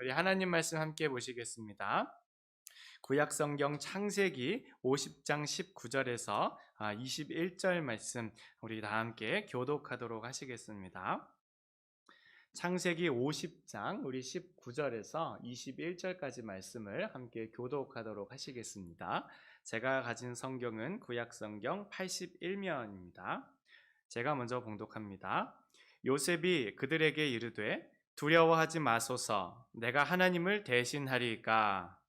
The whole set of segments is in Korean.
우리 하나님 말씀 함께 보시겠습니다. 구약성경 창세기 50장 19절에서 21절 말씀 우리 다 함께 교독하도록 하시겠습니다. 창세기 50장 우리 19절에서 21절까지 말씀을 함께 교독하도록 하시겠습니다. 제가 가진 성경은 구약성경 81면입니다. 제가 먼저 봉독합니다. 요셉이 그들에게 이르되 두려워하지 마소서, 내가 하나님을 대신하리이까.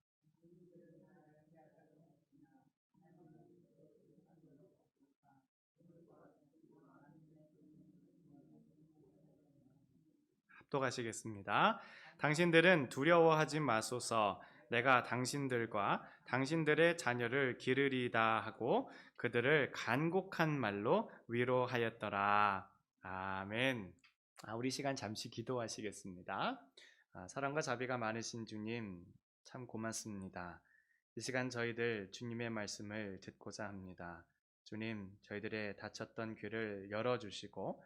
합독하시겠습니다. 당신들은 두려워하지 마소서, 내가 당신들과 당신들의 자녀를 기르리이다 하고 그들을 간곡한 말로 위로하였더라. 아멘. 우리 시간 잠시 기도하시겠습니다. 사랑과 자비가 많으신 주님, 참 고맙습니다. 이 시간 저희들 주님의 말씀을 듣고자 합니다. 주님, 저희들의 닫혔던 귀를 열어주시고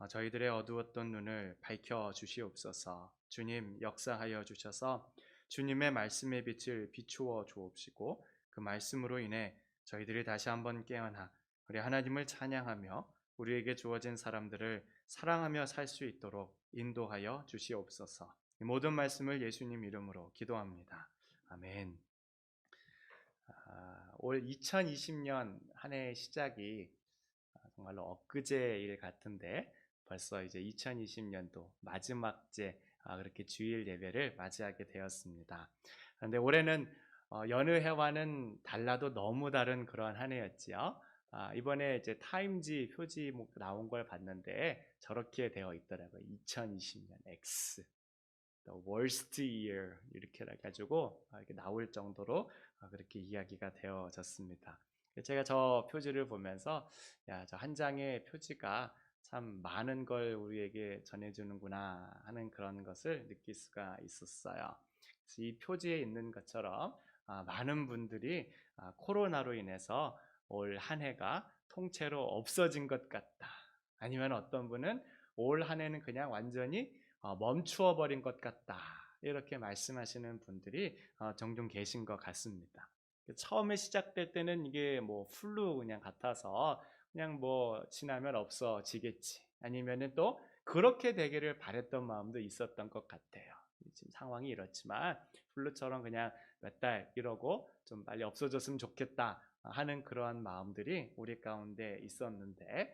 저희들의 어두웠던 눈을 밝혀 주시옵소서. 주님, 역사하여 주셔서 주님의 말씀의 빛을 비추어 주옵시고 그 말씀으로 인해 저희들이 다시 한번 깨어나 우리 하나님을 찬양하며 우리에게 주어진 사람들을 사랑하며 살 수 있도록 인도하여 주시옵소서. 이 모든 말씀을 예수님 이름으로 기도합니다. 아멘. 올 2020년 한 해의 시작이 정말로 엊그제 일 같은데 벌써 이제 2020년도 마지막 그렇게 주일 예배를 맞이하게 되었습니다. 그런데 올해는 여느 해와는 달라도 너무 다른 그런 한 해였지요. 이번에 이제 타임지 표지 나온 걸 봤는데 저렇게 되어 있더라고요. 2020년 X, the worst year 이렇게 해가지고 이렇게 나올 정도로 그렇게 이야기가 되어졌습니다. 제가 저 표지를 보면서 저 한 장의 표지가 참 많은 걸 우리에게 전해주는구나 하는 그런 것을 느낄 수가 있었어요. 이 표지에 있는 것처럼 많은 분들이 코로나로 인해서 올 한 해가 통째로 없어진 것 같다. 아니면 어떤 분은 올 한 해는 그냥 완전히 멈추어 버린 것 같다. 이렇게 말씀하시는 분들이 종종 계신 것 같습니다. 처음에 시작될 때는 이게 뭐 플루 그냥 같아서 그냥 뭐 지나면 없어지겠지. 아니면은 또 그렇게 되기를 바랬던 마음도 있었던 것 같아요. 지금 상황이 이렇지만 플루처럼 그냥 몇 달 이러고 좀 빨리 없어졌으면 좋겠다 하는 그러한 마음들이 우리 가운데 있었는데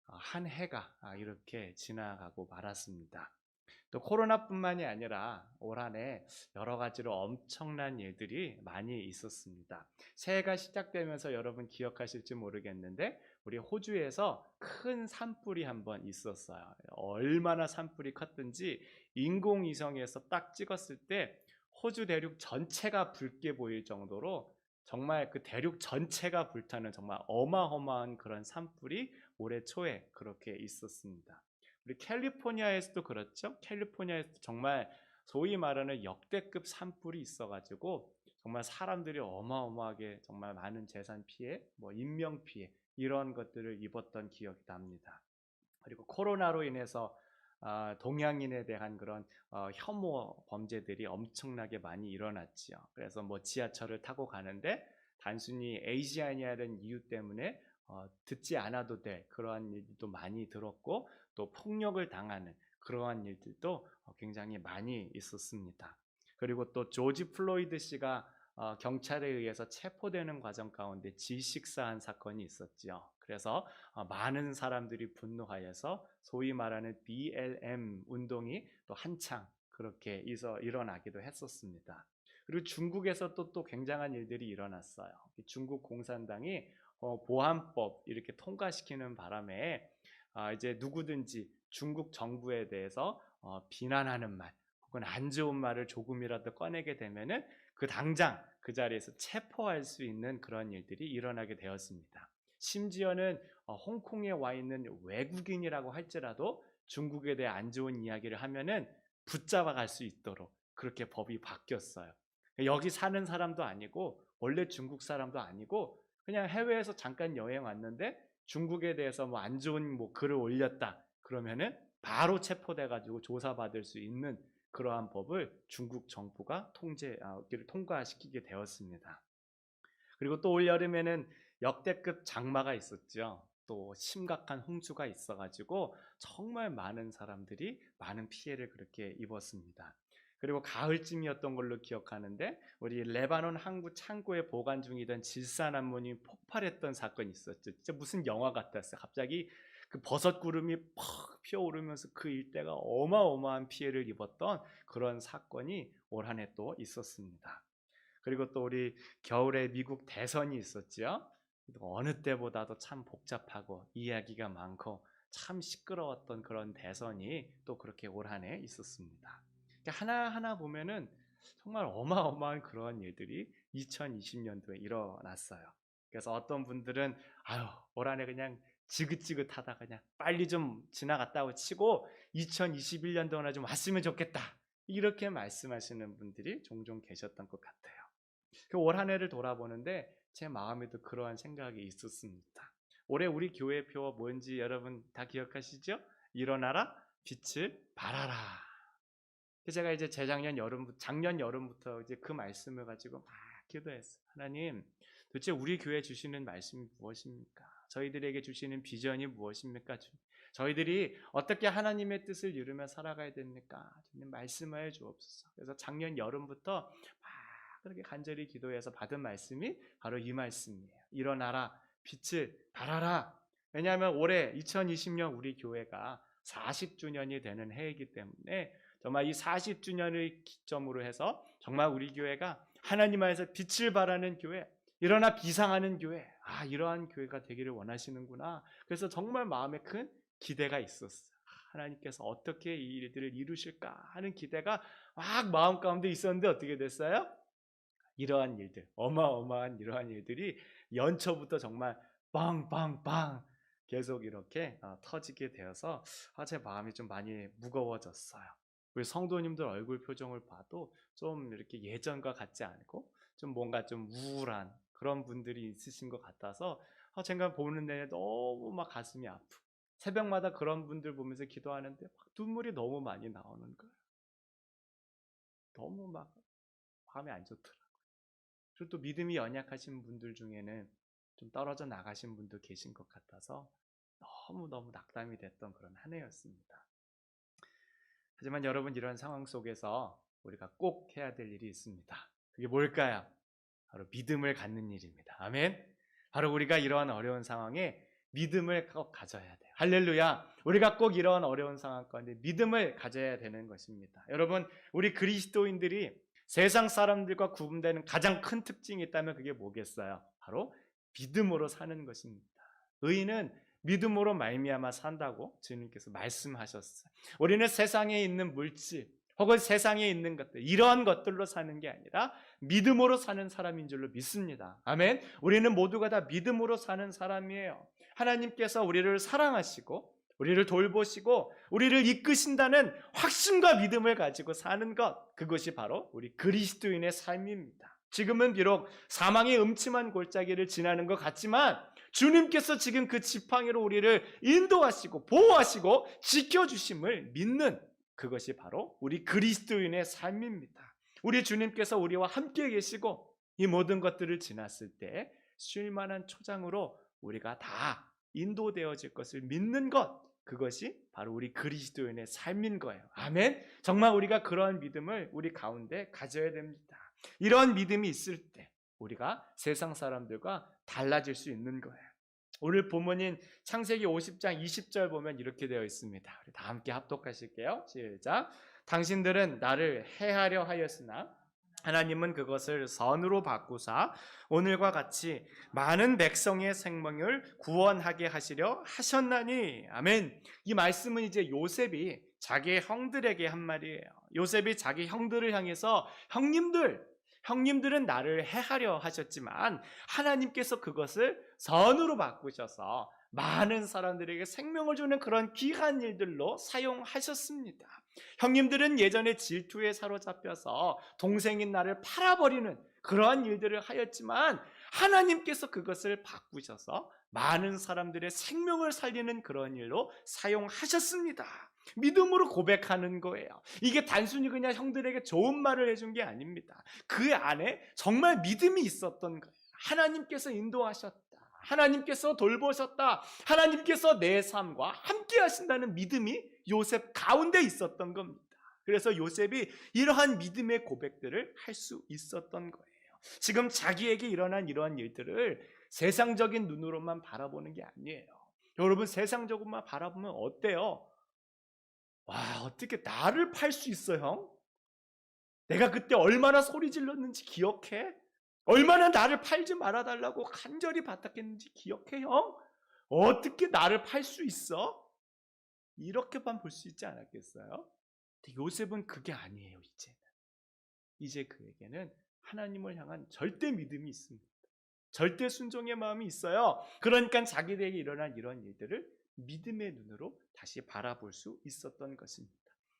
한 해가 이렇게 지나가고 말았습니다. 또 코로나뿐만이 아니라 올 한 해 여러 가지로 엄청난 일들이 많이 있었습니다. 새해가 시작되면서 여러분 기억하실지 모르겠는데 우리 호주에서 큰 산불이 한번 있었어요. 얼마나 산불이 컸든지 인공위성에서 딱 찍었을 때 호주 대륙 전체가 붉게 보일 정도로 정말 그 대륙 전체가 불타는 정말 어마어마한 그런 산불이 올해 초에 그렇게 있었습니다. 우리 캘리포니아에서도 그렇죠. 캘리포니아에서도 정말 소위 말하는 역대급 산불이 있어가지고 정말 사람들이 어마어마하게 정말 많은 재산 피해, 뭐 인명 피해 이런 것들을 입었던 기억이 납니다. 그리고 코로나로 인해서 동양인에 대한 그런 혐오 범죄들이 엄청나게 많이 일어났지요. 그래서 뭐 지하철을 타고 가는데 단순히 아시안이라는 이유 때문에 듣지 않아도 될 그러한 일도 많이 들었고 또 폭력을 당하는 그러한 일들도 굉장히 많이 있었습니다. 그리고 또 조지 플로이드 씨가 경찰에 의해서 체포되는 과정 가운데 질식사한 사건이 있었죠. 그래서 많은 사람들이 분노하여서 소위 말하는 BLM 운동이 또 한창 그렇게 일어나기도 했었습니다. 그리고 중국에서 또 굉장한 일들이 일어났어요. 중국 공산당이 보안법 이렇게 통과시키는 바람에 이제 누구든지 중국 정부에 대해서 비난하는 말 혹은 안 좋은 말을 조금이라도 꺼내게 되면은 그 당장 그 자리에서 체포할 수 있는 그런 일들이 일어나게 되었습니다. 심지어는 홍콩에 와 있는 외국인이라고 할지라도 중국에 대해 안 좋은 이야기를 하면은 붙잡아 갈 수 있도록 그렇게 법이 바뀌었어요. 여기 사는 사람도 아니고 원래 중국 사람도 아니고 그냥 해외에서 잠깐 여행 왔는데 중국에 대해서 뭐 안 좋은 뭐 글을 올렸다 그러면은 바로 체포돼 가지고 조사받을 수 있는 그러한 법을 중국 정부가 통과시키게 되었습니다. 그리고 또 올여름에는 역대급 장마가 있었죠. 또 심각한 홍수가 있어가지고 정말 많은 사람들이 많은 피해를 그렇게 입었습니다. 그리고 가을쯤이었던 걸로 기억하는데 우리 레바논 항구 창고에 보관 중이던 질산암모늄이 폭발했던 사건이 있었죠. 진짜 무슨 영화 같았어요. 갑자기 그 버섯 구름이 퍽 피어오르면서 그 일대가 어마어마한 피해를 입었던 그런 사건이 올 한 해 또 있었습니다. 그리고 또 우리 겨울에 미국 대선이 있었죠. 어느 때보다도 참 복잡하고 이야기가 많고 참 시끄러웠던 그런 대선이 또 그렇게 올 한 해 있었습니다. 하나하나 보면은 정말 어마어마한 그런 일들이 2020년도에 일어났어요. 그래서 어떤 분들은 올 한 해 그냥 지긋지긋하다 그냥 빨리 좀 지나갔다고 치고 2021년도나 좀 왔으면 좋겠다 이렇게 말씀하시는 분들이 종종 계셨던 것 같아요. 그 올 한 해를 돌아보는데 제 마음에도 그러한 생각이 있었습니다. 올해 우리 교회표 뭔지 여러분 다 기억하시죠? 일어나라 빛을 발하라. 제가 이제 작년 여름부터 이제 그 말씀을 가지고 막 기도했어요. 하나님, 도대체 우리 교회 주시는 말씀이 무엇입니까? 저희들에게 주시는 비전이 무엇입니까? 저희들이 어떻게 하나님의 뜻을 이루며 살아가야 됩니까? 주님 말씀하여 주옵소서. 그래서 작년 여름부터 막 그렇게 간절히 기도해서 받은 말씀이 바로 이 말씀이에요. 일어나라, 빛을 발하라. 왜냐하면 올해 2020년 우리 교회가 40주년이 되는 해이기 때문에 정말 이 40주년을 기점으로 해서 정말 우리 교회가 하나님 안에서 빛을 발하는 교회, 일어나 비상하는 교회, 이러한 교회가 되기를 원하시는구나. 그래서 정말 마음에 큰 기대가 있었어요. 하나님께서 어떻게 이 일들을 이루실까 하는 기대가 막 마음 가운데 있었는데 어떻게 됐어요? 이러한 일들, 어마어마한 이러한 일들이 연초부터 정말 빵빵빵 계속 이렇게 터지게 되어서 제 마음이 좀 많이 무거워졌어요. 우리 성도님들 얼굴 표정을 봐도 좀 이렇게 예전과 같지 않고 좀 뭔가 좀 우울한 그런 분들이 있으신 것 같아서 제가 보는 내내 너무 막 가슴이 아프고 새벽마다 그런 분들 보면서 기도하는데 막 눈물이 너무 많이 나오는 거예요. 너무 막 마음이 안 좋더라고요. 그리고 또 믿음이 연약하신 분들 중에는 좀 떨어져 나가신 분도 계신 것 같아서 너무너무 낙담이 됐던 그런 한 해였습니다. 하지만 여러분, 이런 상황 속에서 우리가 꼭 해야 될 일이 있습니다. 그게 뭘까요? 바로 믿음을 갖는 일입니다. 아멘. 바로 우리가 이러한 어려운 상황에 믿음을 꼭 가져야 돼요. 할렐루야. 우리가 꼭 이러한 어려운 상황 가운데 믿음을 가져야 되는 것입니다. 여러분, 우리 그리스도인들이 세상 사람들과 구분되는 가장 큰 특징이 있다면 그게 뭐겠어요? 바로 믿음으로 사는 것입니다. 의인은 믿음으로 말미암아 산다고 주님께서 말씀하셨어요. 우리는 세상에 있는 물질 혹은 세상에 있는 것들, 이러한 것들로 사는 게 아니라 믿음으로 사는 사람인 줄로 믿습니다. 아멘. 우리는 모두가 다 믿음으로 사는 사람이에요. 하나님께서 우리를 사랑하시고 우리를 돌보시고 우리를 이끄신다는 확신과 믿음을 가지고 사는 것, 그것이 바로 우리 그리스도인의 삶입니다. 지금은 비록 사망의 음침한 골짜기를 지나는 것 같지만 주님께서 지금 그 지팡이로 우리를 인도하시고 보호하시고 지켜주심을 믿는, 그것이 바로 우리 그리스도인의 삶입니다. 우리 주님께서 우리와 함께 계시고 이 모든 것들을 지났을 때 쉴만한 초장으로 우리가 다 인도되어질 것을 믿는 것, 그것이 바로 우리 그리스도인의 삶인 거예요. 아멘. 정말 우리가 그러한 믿음을 우리 가운데 가져야 됩니다. 이런 믿음이 있을 때 우리가 세상 사람들과 달라질 수 있는 거예요. 오늘 본문인 창세기 50장 20절 보면 이렇게 되어 있습니다. 우리 다 함께 합독하실게요. 시작. 당신들은 나를 해하려 하였으나 하나님은 그것을 선으로 바꾸사 오늘과 같이 많은 백성의 생명을 구원하게 하시려 하셨나니. 아멘. 이 말씀은 이제 요셉이 자기의 형들에게 한 말이에요. 요셉이 자기 형들을 향해서 형님들은 나를 해하려 하셨지만 하나님께서 그것을 선으로 바꾸셔서 많은 사람들에게 생명을 주는 그런 귀한 일들로 사용하셨습니다. 형님들은 예전에 질투에 사로잡혀서 동생인 나를 팔아버리는 그러한 일들을 하였지만 하나님께서 그것을 바꾸셔서 많은 사람들의 생명을 살리는 그런 일로 사용하셨습니다. 믿음으로 고백하는 거예요. 이게 단순히 그냥 형들에게 좋은 말을 해준 게 아닙니다. 그 안에 정말 믿음이 있었던 거예요. 하나님께서 인도하셨다. 하나님께서 돌보셨다. 하나님께서 내 삶과 함께 하신다는 믿음이 요셉 가운데 있었던 겁니다. 그래서 요셉이 이러한 믿음의 고백들을 할 수 있었던 거예요. 지금 자기에게 일어난 이러한 일들을 세상적인 눈으로만 바라보는 게 아니에요. 여러분, 세상적으로만 바라보면 어때요? 와, 어떻게 나를 팔 수 있어, 형? 내가 그때 얼마나 소리 질렀는지 기억해? 얼마나 나를 팔지 말아달라고 간절히 부탁했는지 기억해, 형? 어떻게 나를 팔 수 있어? 이렇게만 볼 수 있지 않았겠어요? 근데 요셉은 그게 아니에요, 이제는. 이제 그에게는 하나님을 향한 절대 믿음이 있습니다. 절대 순종의 마음이 있어요. 그러니까 자기들에게 일어난 이런 일들을 믿음의 눈으로 다시 바라볼 수 있었던 것입니다.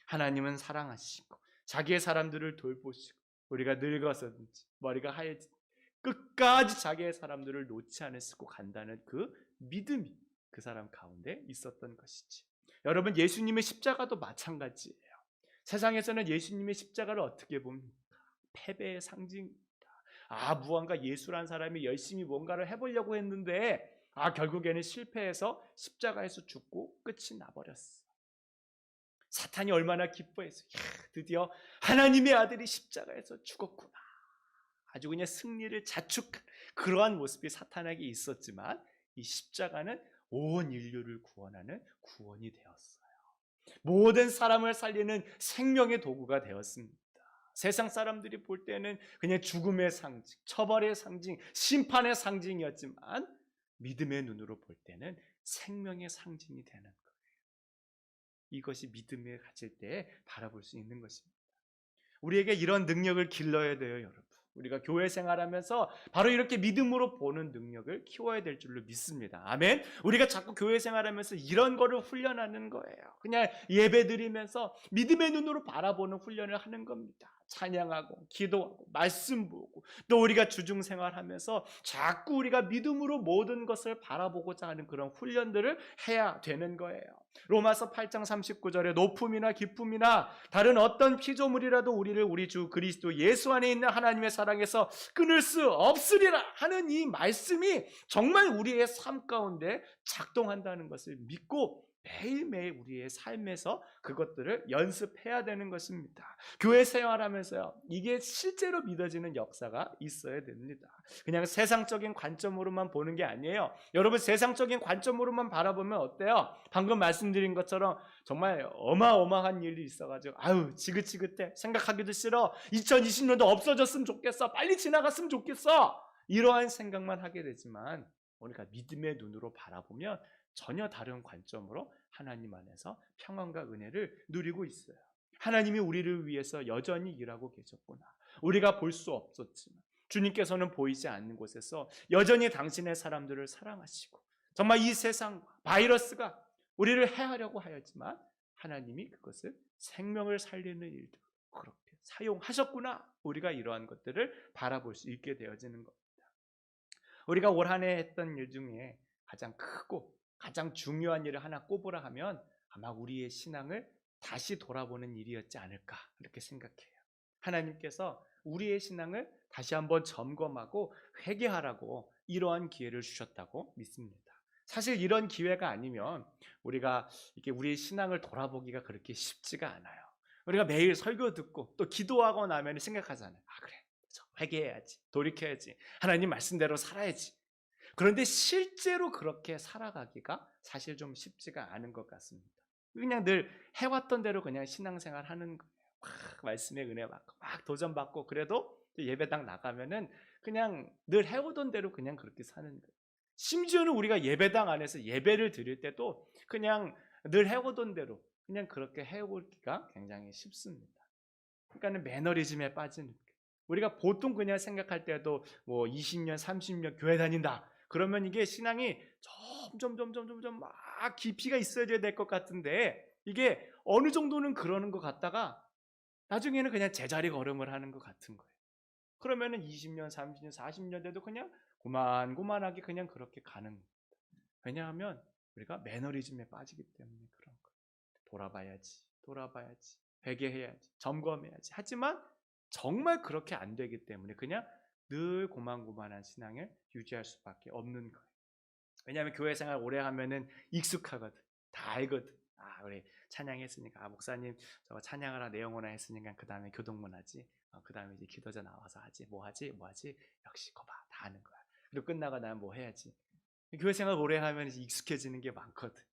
하나님은 사랑하시고 자기의 사람들을 돌보시고 우리가 늙어서든지 머리가 하얘지 끝까지 자기의 사람들을 놓지 않으시고 간다는 그 믿음이 그 사람 가운데 있었던 것이지. 여러분, 예수님의 십자가도 마찬가지예요. 세상에서는 예수님의 십자가를 어떻게 봅니까? 패배의 상징입니다. 무언가 예수란 사람이 열심히 뭔가를 해보려고 했는데 결국에는 실패해서 십자가에서 죽고 끝이 나버렸어. 사탄이 얼마나 기뻐했어. 드디어 하나님의 아들이 십자가에서 죽었구나. 아주 그냥 승리를 자축한 그러한 모습이 사탄에게 있었지만 이 십자가는 온 인류를 구원하는 구원이 되었어요. 모든 사람을 살리는 생명의 도구가 되었습니다. 세상 사람들이 볼 때는 그냥 죽음의 상징, 처벌의 상징, 심판의 상징이었지만 믿음의 눈으로 볼 때는 생명의 상징이 되는 거예요. 이것이 믿음을 가질 때 바라볼 수 있는 것입니다. 우리에게 이런 능력을 길러야 돼요, 여러분. 우리가 교회 생활하면서 바로 이렇게 믿음으로 보는 능력을 키워야 될 줄로 믿습니다. 아멘. 우리가 자꾸 교회 생활하면서 이런 거를 훈련하는 거예요. 그냥 예배드리면서 믿음의 눈으로 바라보는 훈련을 하는 겁니다. 찬양하고 기도하고 말씀 보고 또 우리가 주중 생활하면서 자꾸 우리가 믿음으로 모든 것을 바라보고자 하는 그런 훈련들을 해야 되는 거예요. 로마서 8장 39절에 높음이나 기쁨이나 다른 어떤 피조물이라도 우리를 우리 주 그리스도 예수 안에 있는 하나님의 사랑에서 끊을 수 없으리라 하는 이 말씀이 정말 우리의 삶 가운데 작동한다는 것을 믿고 매일매일 우리의 삶에서 그것들을 연습해야 되는 것입니다. 교회 생활하면서요, 이게 실제로 믿어지는 역사가 있어야 됩니다. 그냥 세상적인 관점으로만 보는 게 아니에요. 여러분, 세상적인 관점으로만 바라보면 어때요? 방금 말씀드린 것처럼 정말 어마어마한 일이 있어가지고 지긋지긋해, 생각하기도 싫어, 2020년도 없어졌으면 좋겠어, 빨리 지나갔으면 좋겠어, 이러한 생각만 하게 되지만 우리가 믿음의 눈으로 바라보면 전혀 다른 관점으로 하나님 안에서 평안과 은혜를 누리고 있어요. 하나님이 우리를 위해서 여전히 일하고 계셨구나. 우리가 볼 수 없었지만 주님께서는 보이지 않는 곳에서 여전히 당신의 사람들을 사랑하시고 정말 이 세상 바이러스가 우리를 해하려고 하였지만 하나님이 그것을 생명을 살리는 일도 그렇게 사용하셨구나. 우리가 이러한 것들을 바라볼 수 있게 되어지는 겁니다. 우리가 올 한 해 했던 일 중에 가장 크고 가장 중요한 일을 하나 꼽으라 하면 아마 우리의 신앙을 다시 돌아보는 일이었지 않을까 이렇게 생각해요. 하나님께서 우리의 신앙을 다시 한번 점검하고 회개하라고 이러한 기회를 주셨다고 믿습니다. 사실 이런 기회가 아니면 우리가 이렇게 우리의 신앙을 돌아보기가 그렇게 쉽지가 않아요. 우리가 매일 설교 듣고 또 기도하고 나면 생각하잖아요. 그래, 회개해야지, 돌이켜야지, 하나님 말씀대로 살아야지. 그런데 실제로 그렇게 살아가기가 사실 좀 쉽지가 않은 것 같습니다. 그냥 늘 해왔던 대로 그냥 신앙생활 하는 거예요. 막 말씀의 은혜 받고 막 도전받고 그래도 예배당 나가면은 그냥 늘 해오던 대로 그냥 그렇게 사는 거예요. 심지어는 우리가 예배당 안에서 예배를 드릴 때도 그냥 늘 해오던 대로 그냥 그렇게 해오기가 굉장히 쉽습니다. 그러니까는 매너리즘에 빠지는 거예요. 우리가 보통 그냥 생각할 때도 뭐 20년, 30년 교회 다닌다. 그러면 이게 신앙이 점점 막 깊이가 있어야 될 것 같은데 이게 어느 정도는 그러는 것 같다가 나중에는 그냥 제자리 걸음을 하는 것 같은 거예요. 그러면은 20년, 30년, 40년 돼도 그냥 고만고만하게 그냥 그렇게 가는 거예요. 왜냐하면 우리가 매너리즘에 빠지기 때문에 그런 거예요. 돌아봐야지, 회개해야지, 점검해야지. 하지만 정말 그렇게 안 되기 때문에 그냥 늘 고만고만한 신앙을 유지할 수밖에 없는 거예요. 왜냐하면 교회 생활 오래 하면은 익숙하거든. 다 알거든. 아, 우리 찬양했으니까, 아, 목사님 저거 찬양하라 내용어나 했으니까 그 다음에 교동문 하지. 그 다음에 이제 기도자 나와서 하지. 뭐 하지? 역시 거봐, 다 아는 거야. 그리고 끝나고 나면 뭐 해야지. 교회 생활 오래 하면 이제 익숙해지는 게 많거든.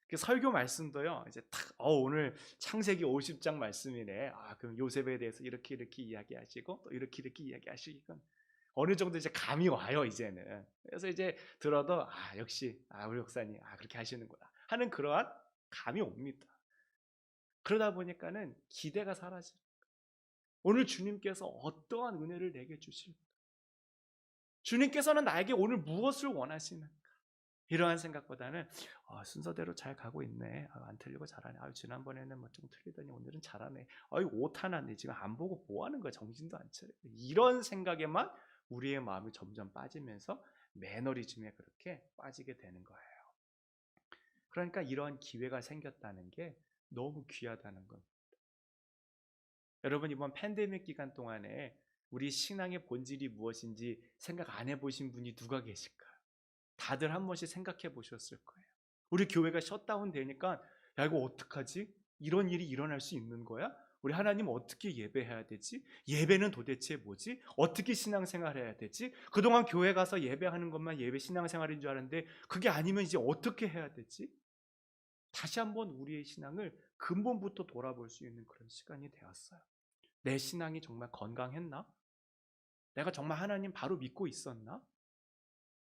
그 설교 말씀도요, 이제 탁, 오늘 창세기 50장 말씀이네. 아, 그럼 요셉에 대해서 이렇게 이야기하시고, 또 이렇게 이야기하시고, 어느 정도 이제 감이 와요, 이제는. 그래서 이제 들어도, 아, 역시, 아, 우리 목사님, 아, 그렇게 하시는구나 하는 그러한 감이 옵니다. 그러다 보니까는 기대가 사라져요. 오늘 주님께서 어떠한 은혜를 내게 주실까? 주님께서는 나에게 오늘 무엇을 원하시는가? 이러한 생각보다는 순서대로 잘 가고 있네. 안 틀리고 잘하네. 지난번에는 뭐 좀 틀리더니 오늘은 잘하네. 옷 하나네. 지금 안 보고 뭐 하는 거야? 정신도 안 차려. 이런 생각에만 우리의 마음이 점점 빠지면서 매너리즘에 그렇게 빠지게 되는 거예요. 그러니까 이런 기회가 생겼다는 게 너무 귀하다는 겁니다. 여러분, 이번 팬데믹 기간 동안에 우리 신앙의 본질이 무엇인지 생각 안 해보신 분이 누가 계실까요? 다들 한 번씩 생각해 보셨을 거예요. 우리 교회가 셧다운 되니까, 야, 이거 어떡하지? 이런 일이 일어날 수 있는 거야? 우리 하나님 어떻게 예배해야 되지? 예배는 도대체 뭐지? 어떻게 신앙생활 해야 되지? 그동안 교회 가서 예배하는 것만 예배 신앙생활인 줄 알았는데 그게 아니면 이제 어떻게 해야 되지? 다시 한번 우리의 신앙을 근본부터 돌아볼 수 있는 그런 시간이 되었어요. 내 신앙이 정말 건강했나? 내가 정말 하나님 바로 믿고 있었나?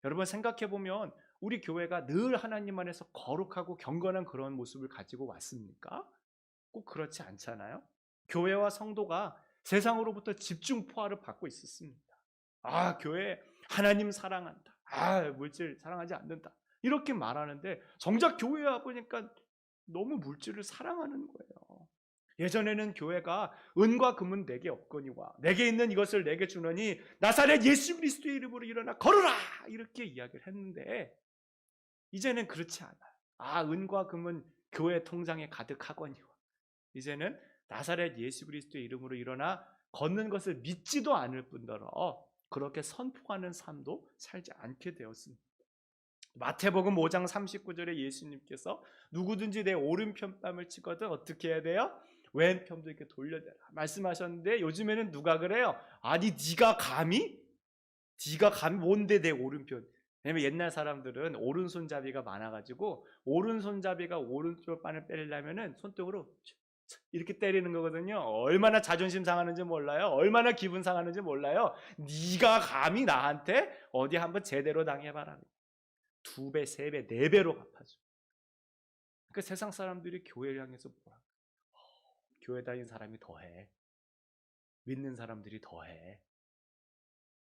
여러분, 생각해보면 우리 교회가 늘 하나님 안에서 거룩하고 경건한 그런 모습을 가지고 왔습니까? 꼭 그렇지 않잖아요. 교회와 성도가 세상으로부터 집중 포화를 받고 있었습니다. 아, 교회 하나님 사랑한다. 아, 물질 사랑하지 않는다. 이렇게 말하는데 정작 교회에 와보니까 너무 물질을 사랑하는 거예요. 예전에는 교회가 은과 금은 내게 없거니와 내게 있는 이것을 내게 주노니 나사렛 예수 그리스도의 이름으로 일어나 걸어라, 이렇게 이야기를 했는데 이제는 그렇지 않아요. 아, 은과 금은 교회 통장에 가득하거니와 이제는 나사렛 예수 그리스도의 이름으로 일어나 걷는 것을 믿지도 않을 뿐더러 그렇게 선포하는 삶도 살지 않게 되었습니다. 마태복음 5장 39절에 예수님께서 누구든지 내 오른편 뺨을 치거든 어떻게 해야 돼요? 왼편도 이렇게 돌려대라 말씀하셨는데, 요즘에는 누가 그래요? 아니, 네가 감히 뭔데 내 오른편? 왜냐면 옛날 사람들은 오른손잡이가 많아가지고 오른손잡이가 오른쪽 빤을 빼려면은 손등으로 이렇게 때리는 거거든요. 얼마나 자존심 상하는지 몰라요. 얼마나 기분 상하는지 몰라요. 네가 감히 나한테 어디 한번 제대로 당해봐라. 2배, 3배, 4배로 갚아줘. 그러니까 세상 사람들이 교회를 향해서 뭐라? 교회 다니는 사람이 더해. 믿는 사람들이 더해.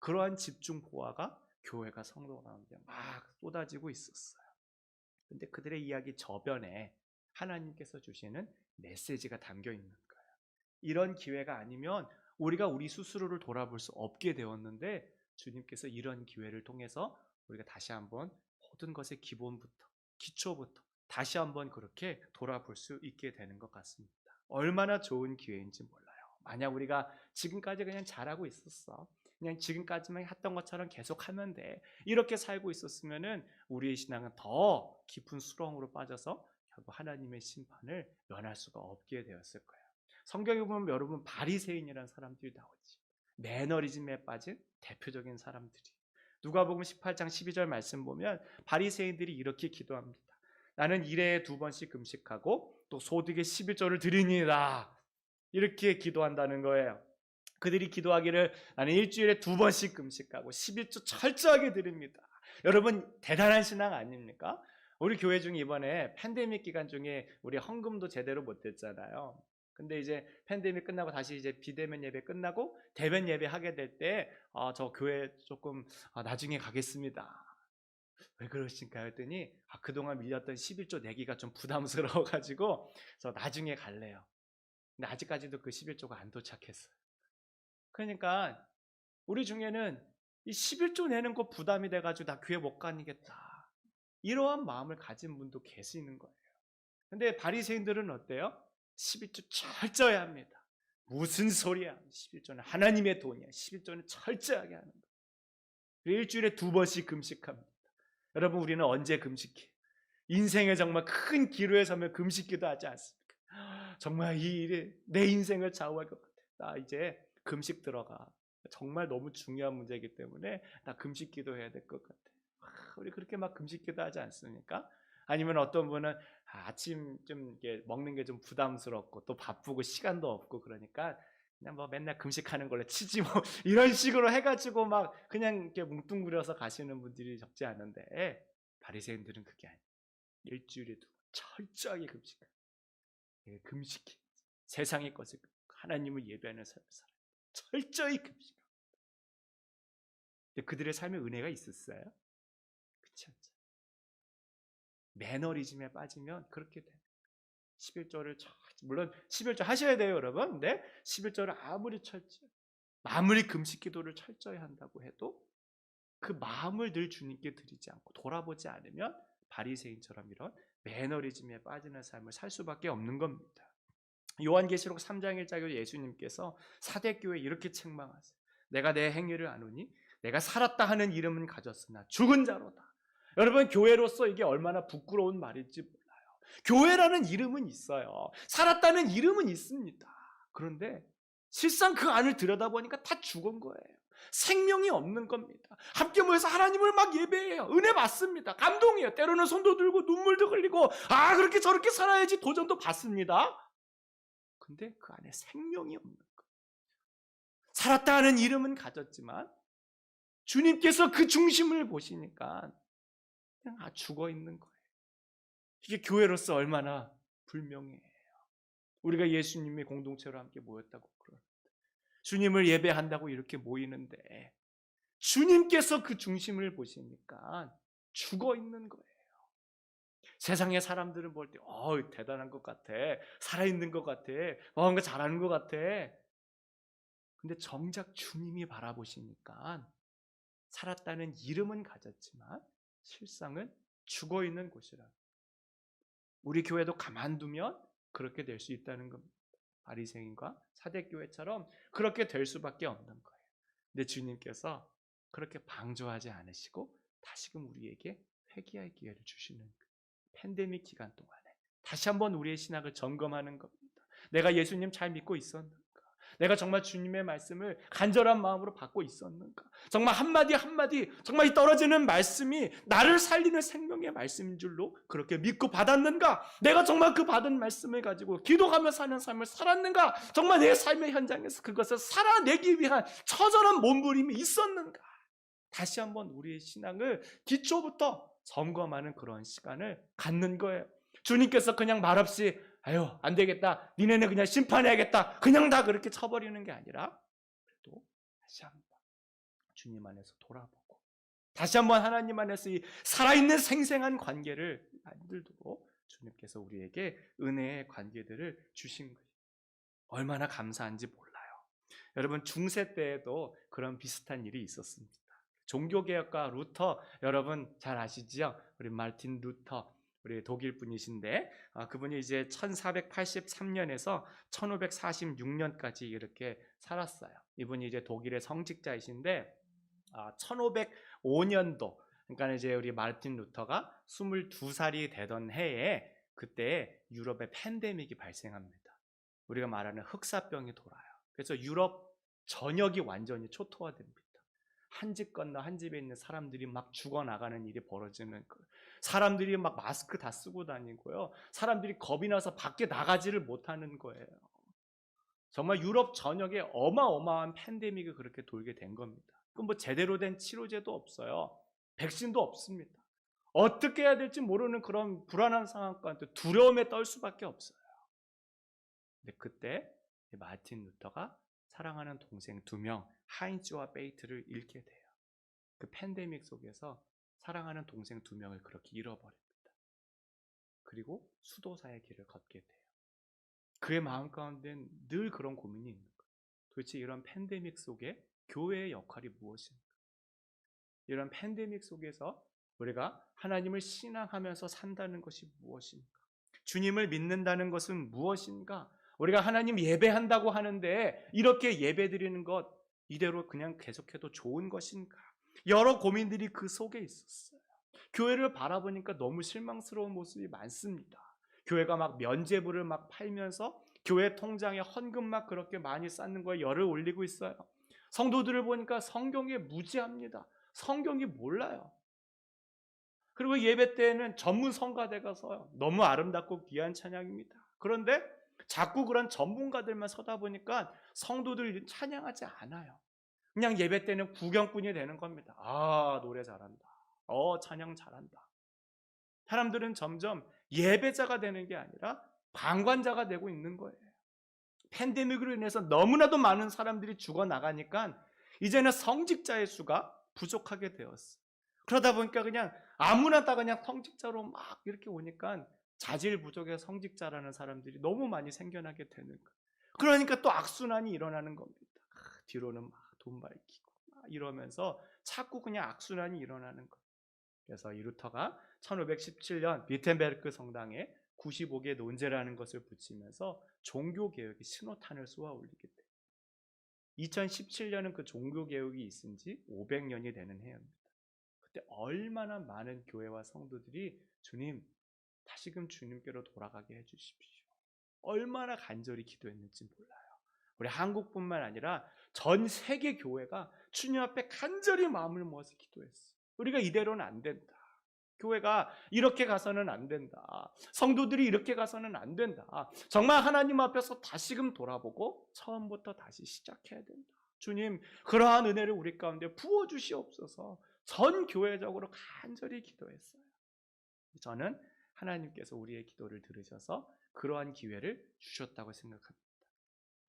그러한 집중 포화가 교회가 성도 가운데 막 쏟아지고 있었어요. 근데 그들의 이야기 저변에 하나님께서 주시는 메시지가 담겨 있는 거예요. 이런 기회가 아니면 우리가 우리 스스로를 돌아볼 수 없게 되었는데, 주님께서 이런 기회를 통해서 우리가 다시 한번 모든 것의 기본부터, 기초부터 다시 한번 그렇게 돌아볼 수 있게 되는 것 같습니다. 얼마나 좋은 기회인지 몰라요. 만약 우리가 지금까지 그냥 잘하고 있었어, 그냥 지금까지만 했던 것처럼 계속 하면 돼, 이렇게 살고 있었으면은 우리의 신앙은 더 깊은 수렁으로 빠져서 결국 하나님의 심판을 면할 수가 없게 되었을 거예요. 성경에 보면 여러분, 바리새인이라는 사람들이 나오지. 매너리즘에 빠진 대표적인 사람들이. 누가복음 18장 12절 말씀 보면 바리새인들이 이렇게 기도합니다. 나는 일에 2번씩 금식하고 또 소득의 11조를 드리니라, 이렇게 기도한다는 거예요. 그들이 기도하기를 나는 일주일에 2번씩 금식하고 11조 철저하게 드립니다. 여러분, 대단한 신앙 아닙니까? 우리 교회 중에 이번에 팬데믹 기간 중에 우리 헌금도 제대로 못했잖아요. 근데 이제 팬데믹 끝나고 다시 이제 비대면 예배 끝나고 대면 예배 하게 될 때 저 교회 조금 나중에 가겠습니다. 왜 그러실까요? 했더니 그동안 밀렸던 11조 내기가 좀 부담스러워가지고 저 나중에 갈래요. 근데 아직까지도 그 11조가 안 도착했어요. 그러니까 우리 중에는 이 11조 내는 거 부담이 돼가지고 나 교회 못 가니겠다, 이러한 마음을 가진 분도 계시는 거예요. 근데 바리새인들은 어때요? 11조 철저히 합니다. 무슨 소리야? 11조는 하나님의 돈이야. 11조는 철저하게 하는 거예요. 일주일에 2번씩 금식합니다. 여러분, 우리는 언제 금식해요? 인생에 정말 큰 기로에 서면 금식기도 하지 않습니까? 정말 이 일이 내 인생을 좌우할 것 같아. 나 이제 금식 들어가. 정말 너무 중요한 문제이기 때문에 나 금식기도 해야 될 것 같아. 우리 그렇게 막 금식기도 하지 않습니까? 아니면 어떤 분은 아침 좀 이렇게 먹는 게 좀 부담스럽고 또 바쁘고 시간도 없고 그러니까 그냥 뭐 맨날 금식하는 걸로 치지 뭐 이런 식으로 해가지고 막 그냥 이렇게 뭉뚱그려서 가시는 분들이 적지 않은데, 바리새인들은 그게 아니에요. 일주일에 2번 철저하게 금식해요. 금식해. 세상의 것을 하나님을 예배하는 삶을 살아요. 철저히 금식합니다. 근데 그들의 삶에 은혜가 있었어요? 그렇지 않죠. 매너리즘에 빠지면 그렇게 돼요. 11조를 물론 11조 하셔야 돼요, 여러분. 근데 11조를 아무리 금식 기도를 철저히 한다고 해도 그 마음을 늘 주님께 드리지 않고 돌아보지 않으면 바리새인처럼 이런 매너리즘에 빠지는 삶을 살 수밖에 없는 겁니다. 요한계시록 3장 1절에 예수님께서 사대교회 이렇게 책망하세요. 내가 내 행위를 아노니 내가 살았다 하는 이름은 가졌으나 죽은 자로다. 여러분, 교회로서 이게 얼마나 부끄러운 말일지 몰라요. 교회라는 이름은 있어요. 살았다는 이름은 있습니다. 그런데 실상 그 안을 들여다보니까 다 죽은 거예요. 생명이 없는 겁니다. 함께 모여서 하나님을 막 예배해요. 은혜 받습니다. 감동이에요. 때로는 손도 들고 눈물도 흘리고 그렇게 저렇게 살아야지 도전도 받습니다. 근데 그 안에 생명이 없는 거예요. 살았다 하는 이름은 가졌지만 주님께서 그 중심을 보시니까 그냥 죽어 있는 거예요. 이게 교회로서 얼마나 불명예해요. 우리가 예수님의 공동체로 함께 모였다고 그러는데, 주님을 예배한다고 이렇게 모이는데 주님께서 그 중심을 보시니까 죽어 있는 거예요. 세상의 사람들은 볼 때 대단한 것 같아, 살아있는 것 같아, 뭔가 잘하는 것 같아. 근데 정작 주님이 바라보시니까 살았다는 이름은 가졌지만 실상은 죽어 있는 곳이라. 우리 교회도 가만두면 그렇게 될 수 있다는 겁니다. 바리새인과 사대교회처럼 그렇게 될 수밖에 없는 거예요. 근데 주님께서 그렇게 방조하지 않으시고 다시금 우리에게 회개할 기회를 주시는 거예요. 팬데믹 기간 동안에 다시 한번 우리의 신학을 점검하는 겁니다. 내가 예수님 잘 믿고 있었는가? 내가 정말 주님의 말씀을 간절한 마음으로 받고 있었는가? 정말 한마디 한마디 정말 이 떨어지는 말씀이 나를 살리는 생명의 말씀인 줄로 그렇게 믿고 받았는가? 내가 정말 그 받은 말씀을 가지고 기도하며 사는 삶을 살았는가? 정말 내 삶의 현장에서 그것을 살아내기 위한 처절한 몸부림이 있었는가? 다시 한번 우리의 신앙을 기초부터 점검하는 그런 시간을 갖는 거예요. 주님께서 그냥 말없이 안 되겠다, 니네는 그냥 심판해야겠다, 그냥 다 그렇게 쳐버리는 게 아니라 그래도 다시 한번 주님 안에서 돌아보고 다시 한번 하나님 안에서 이 살아있는 생생한 관계를 만들도록 주님께서 우리에게 은혜의 관계들을 주신 거예요. 얼마나 감사한지 몰라요. 여러분, 중세 때에도 그런 비슷한 일이 있었습니다. 종교개혁가 루터, 여러분 잘 아시죠? 우리 마르틴 루터, 우리 독일 분이신데 그분이 이제 1483년에서 1546년까지 이렇게 살았어요. 이분이 이제 독일의 성직자이신데 1505년도, 그러니까 이제 우리 마르틴 루터가 22살이 되던 해에 그때 유럽에 팬데믹이 발생합니다. 우리가 말하는 흑사병이 돌아요. 그래서 유럽 전역이 완전히 초토화됩니다. 한 집 건너 한 집에 있는 사람들이 막 죽어나가는 일이 벌어지는 거예요. 사람들이 막 마스크 다 쓰고 다니고요. 사람들이 겁이 나서 밖에 나가지를 못하는 거예요. 정말 유럽 전역에 어마어마한 팬데믹이 그렇게 돌게 된 겁니다. 그럼 뭐 제대로 된 치료제도 없어요. 백신도 없습니다. 어떻게 해야 될지 모르는 그런 불안한 상황 가운데 두려움에 떨 수밖에 없어요. 근데 그때 마틴 루터가 사랑하는 동생 2명, 하인츠와 베이트를 잃게 돼요. 그 팬데믹 속에서 사랑하는 동생 2명을 그렇게 잃어버립니다. 그리고 수도사의 길을 걷게 돼요. 그의 마음 가운데는 늘 그런 고민이 있는 거예요. 도대체 이런 팬데믹 속에 교회의 역할이 무엇인가? 이런 팬데믹 속에서 우리가 하나님을 신앙하면서 산다는 것이 무엇인가? 주님을 믿는다는 것은 무엇인가? 우리가 하나님 예배한다고 하는데 이렇게 예배드리는 것 이대로 그냥 계속해도 좋은 것인가? 여러 고민들이 그 속에 있었어요. 교회를 바라보니까 너무 실망스러운 모습이 많습니다. 교회가 막 면죄부를 막 팔면서 교회 통장에 헌금 막 그렇게 많이 쌓는 거에 열을 올리고 있어요. 성도들을 보니까 성경에 무지합니다. 성경이 몰라요. 그리고 예배 때에는 전문 성가대 가서 너무 아름답고 귀한 찬양입니다. 그런데 자꾸 그런 전문가들만 서다 보니까 성도들 찬양하지 않아요. 그냥 예배 때는 구경꾼이 되는 겁니다. 아, 노래 잘한다. 찬양 잘한다. 사람들은 점점 예배자가 되는 게 아니라 방관자가 되고 있는 거예요. 팬데믹으로 인해서 너무나도 많은 사람들이 죽어나가니까 이제는 성직자의 수가 부족하게 되었어요. 그러다 보니까 그냥 아무나 다 그냥 성직자로 막 이렇게 오니까 자질 부족의 성직자라는 사람들이 너무 많이 생겨나게 되는 거예요. 그러니까 또 악순환이 일어나는 겁니다. 뒤로는 막 돈 밝히고 이러면서 자꾸 그냥 악순환이 일어나는 거예요. 그래서 이 루터가 1517년 비텐베르크 성당에 95개 논제라는 것을 붙이면서 종교개혁의 신호탄을 쏘아 올리게 돼요. 2017년은 그 종교개혁이 있은 지 500년이 되는 해입니다. 그때 얼마나 많은 교회와 성도들이 주님, 다시금 주님께로 돌아가게 해주십시오. 얼마나 간절히 기도했는지 몰라요. 우리 한국뿐만 아니라 전 세계 교회가 주님 앞에 간절히 마음을 모아서 기도했어요. 우리가 이대로는 안 된다. 교회가 이렇게 가서는 안 된다. 성도들이 이렇게 가서는 안 된다. 정말 하나님 앞에서 다시금 돌아보고 처음부터 다시 시작해야 된다. 주님, 그러한 은혜를 우리 가운데 부어주시옵소서. 전 교회적으로 간절히 기도했어요. 저는 하나님께서 우리의 기도를 들으셔서 그러한 기회를 주셨다고 생각합니다.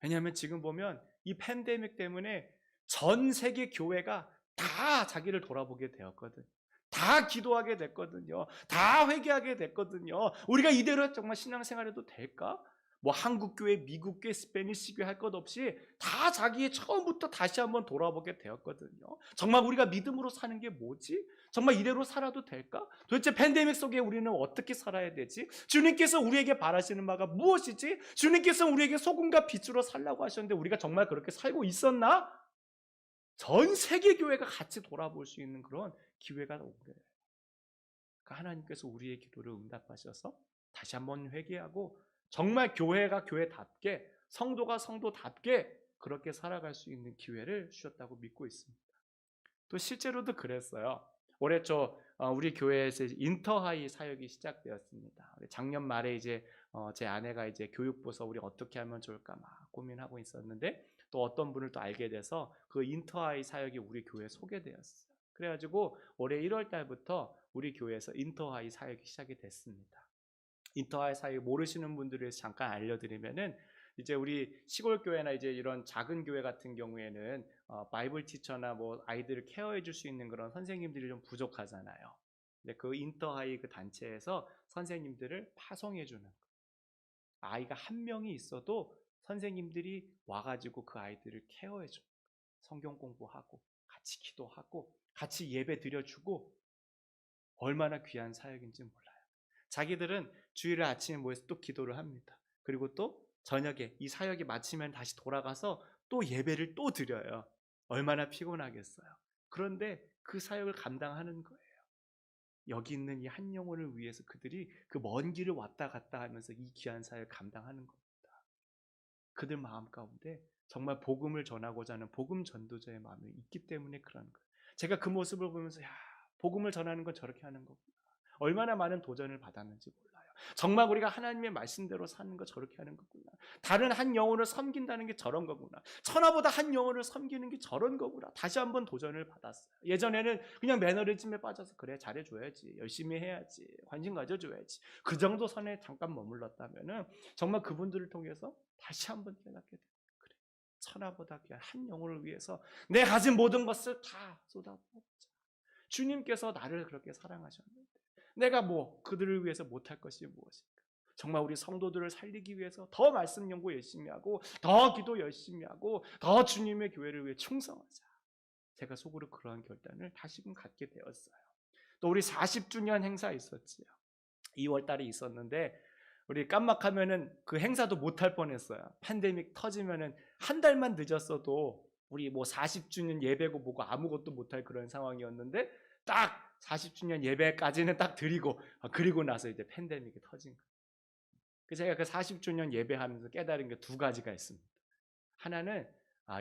왜냐하면 지금 보면 이 팬데믹 때문에 전 세계 교회가 다 자기를 돌아보게 되었거든요. 다 기도하게 됐거든요. 다 회개하게 됐거든요. 우리가 이대로 정말 신앙생활해도 될까? 뭐 한국교회, 미국교회, 스페니시교회 할 것 없이 다 자기의 처음부터 다시 한번 돌아보게 되었거든요. 정말 우리가 믿음으로 사는 게 뭐지? 정말 이대로 살아도 될까? 도대체 팬데믹 속에 우리는 어떻게 살아야 되지? 주님께서 우리에게 바라시는 바가 무엇이지? 주님께서 우리에게 소금과 빛으로 살라고 하셨는데 우리가 정말 그렇게 살고 있었나? 전 세계 교회가 같이 돌아볼 수 있는 그런 기회가 온 거예요. 그러니까 하나님께서 우리의 기도를 응답하셔서 다시 한번 회개하고 정말 교회가 교회답게 성도가 성도답게 그렇게 살아갈 수 있는 기회를 주셨다고 믿고 있습니다. 또 실제로도 그랬어요. 올해 우리 교회에서 인터하이 사역이 시작되었습니다. 작년 말에 이제 제 아내가 이제 교육부서 우리 어떻게 하면 좋을까 막 고민하고 있었는데 또 어떤 분을 또 알게 돼서 그 인터하이 사역이 우리 교회에 소개되었어요. 그래가지고 올해 1월 달부터 우리 교회에서 인터하이 사역이 시작이 됐습니다. 인터하이 사역 모르시는 분들을 위해서 잠깐 알려드리면은 이제 우리 시골 교회나 이제 이런 작은 교회 같은 경우에는 바이블 티처나 뭐 아이들을 케어해 줄 수 있는 그런 선생님들이 좀 부족하잖아요. 근데 그 인터하이 그 단체에서 선생님들을 파송해 주는 거예요. 아이가 한 명이 있어도 선생님들이 와가지고 그 아이들을 케어해 줘. 성경 공부하고 같이 기도하고 같이 예배 드려주고 얼마나 귀한 사역인지 몰라요. 자기들은 주일에 아침에 모여서 또 기도를 합니다. 그리고 또 저녁에 이 사역이 마치면 다시 돌아가서 또 예배를 또 드려요. 얼마나 피곤하겠어요. 그런데 그 사역을 감당하는 거예요. 여기 있는 이 한 영혼을 위해서 그들이 그 먼 길을 왔다 갔다 하면서 이 귀한 사역을 감당하는 겁니다. 그들 마음 가운데 정말 복음을 전하고자 하는 복음 전도자의 마음이 있기 때문에 그런 거예요. 제가 그 모습을 보면서 복음을 전하는 건 저렇게 하는 거구나. 얼마나 많은 도전을 받았는지 몰라요. 정말 우리가 하나님의 말씀대로 사는 거 저렇게 하는 거구나. 다른 한 영혼을 섬긴다는 게 저런 거구나. 천하보다 한 영혼을 섬기는 게 저런 거구나. 다시 한번 도전을 받았어요. 예전에는 그냥 매너리즘에 빠져서 그래 잘해줘야지. 열심히 해야지. 관심 가져줘야지. 그 정도 선에 잠깐 머물렀다면은 정말 그분들을 통해서 다시 한번 깨닫게 돼요. 그래. 천하보다 귀한 한 영혼을 위해서 내 가진 모든 것을 다 쏟아붓자. 주님께서 나를 그렇게 사랑하셨는데 내가 그들을 위해서 못할 것이 무엇일까? 정말 우리 성도들을 살리기 위해서 더 말씀 연구 열심히 하고 더 기도 열심히 하고 더 주님의 교회를 위해 충성하자. 제가 속으로 그러한 결단을 다시금 갖게 되었어요. 또 우리 40주년 행사 있었지요. 2월 달에 있었는데 우리 깜막하면은 그 행사도 못할 뻔했어요. 팬데믹 터지면은 한 달만 늦었어도 우리 뭐 40주년 예배고 뭐고 아무것도 못할 그런 상황이었는데 딱 40주년 예배까지는 딱 드리고 그리고 나서 이제 팬데믹이 터진 거예요. 제가 그 40주년 예배하면서 깨달은 게 두 가지가 있습니다. 하나는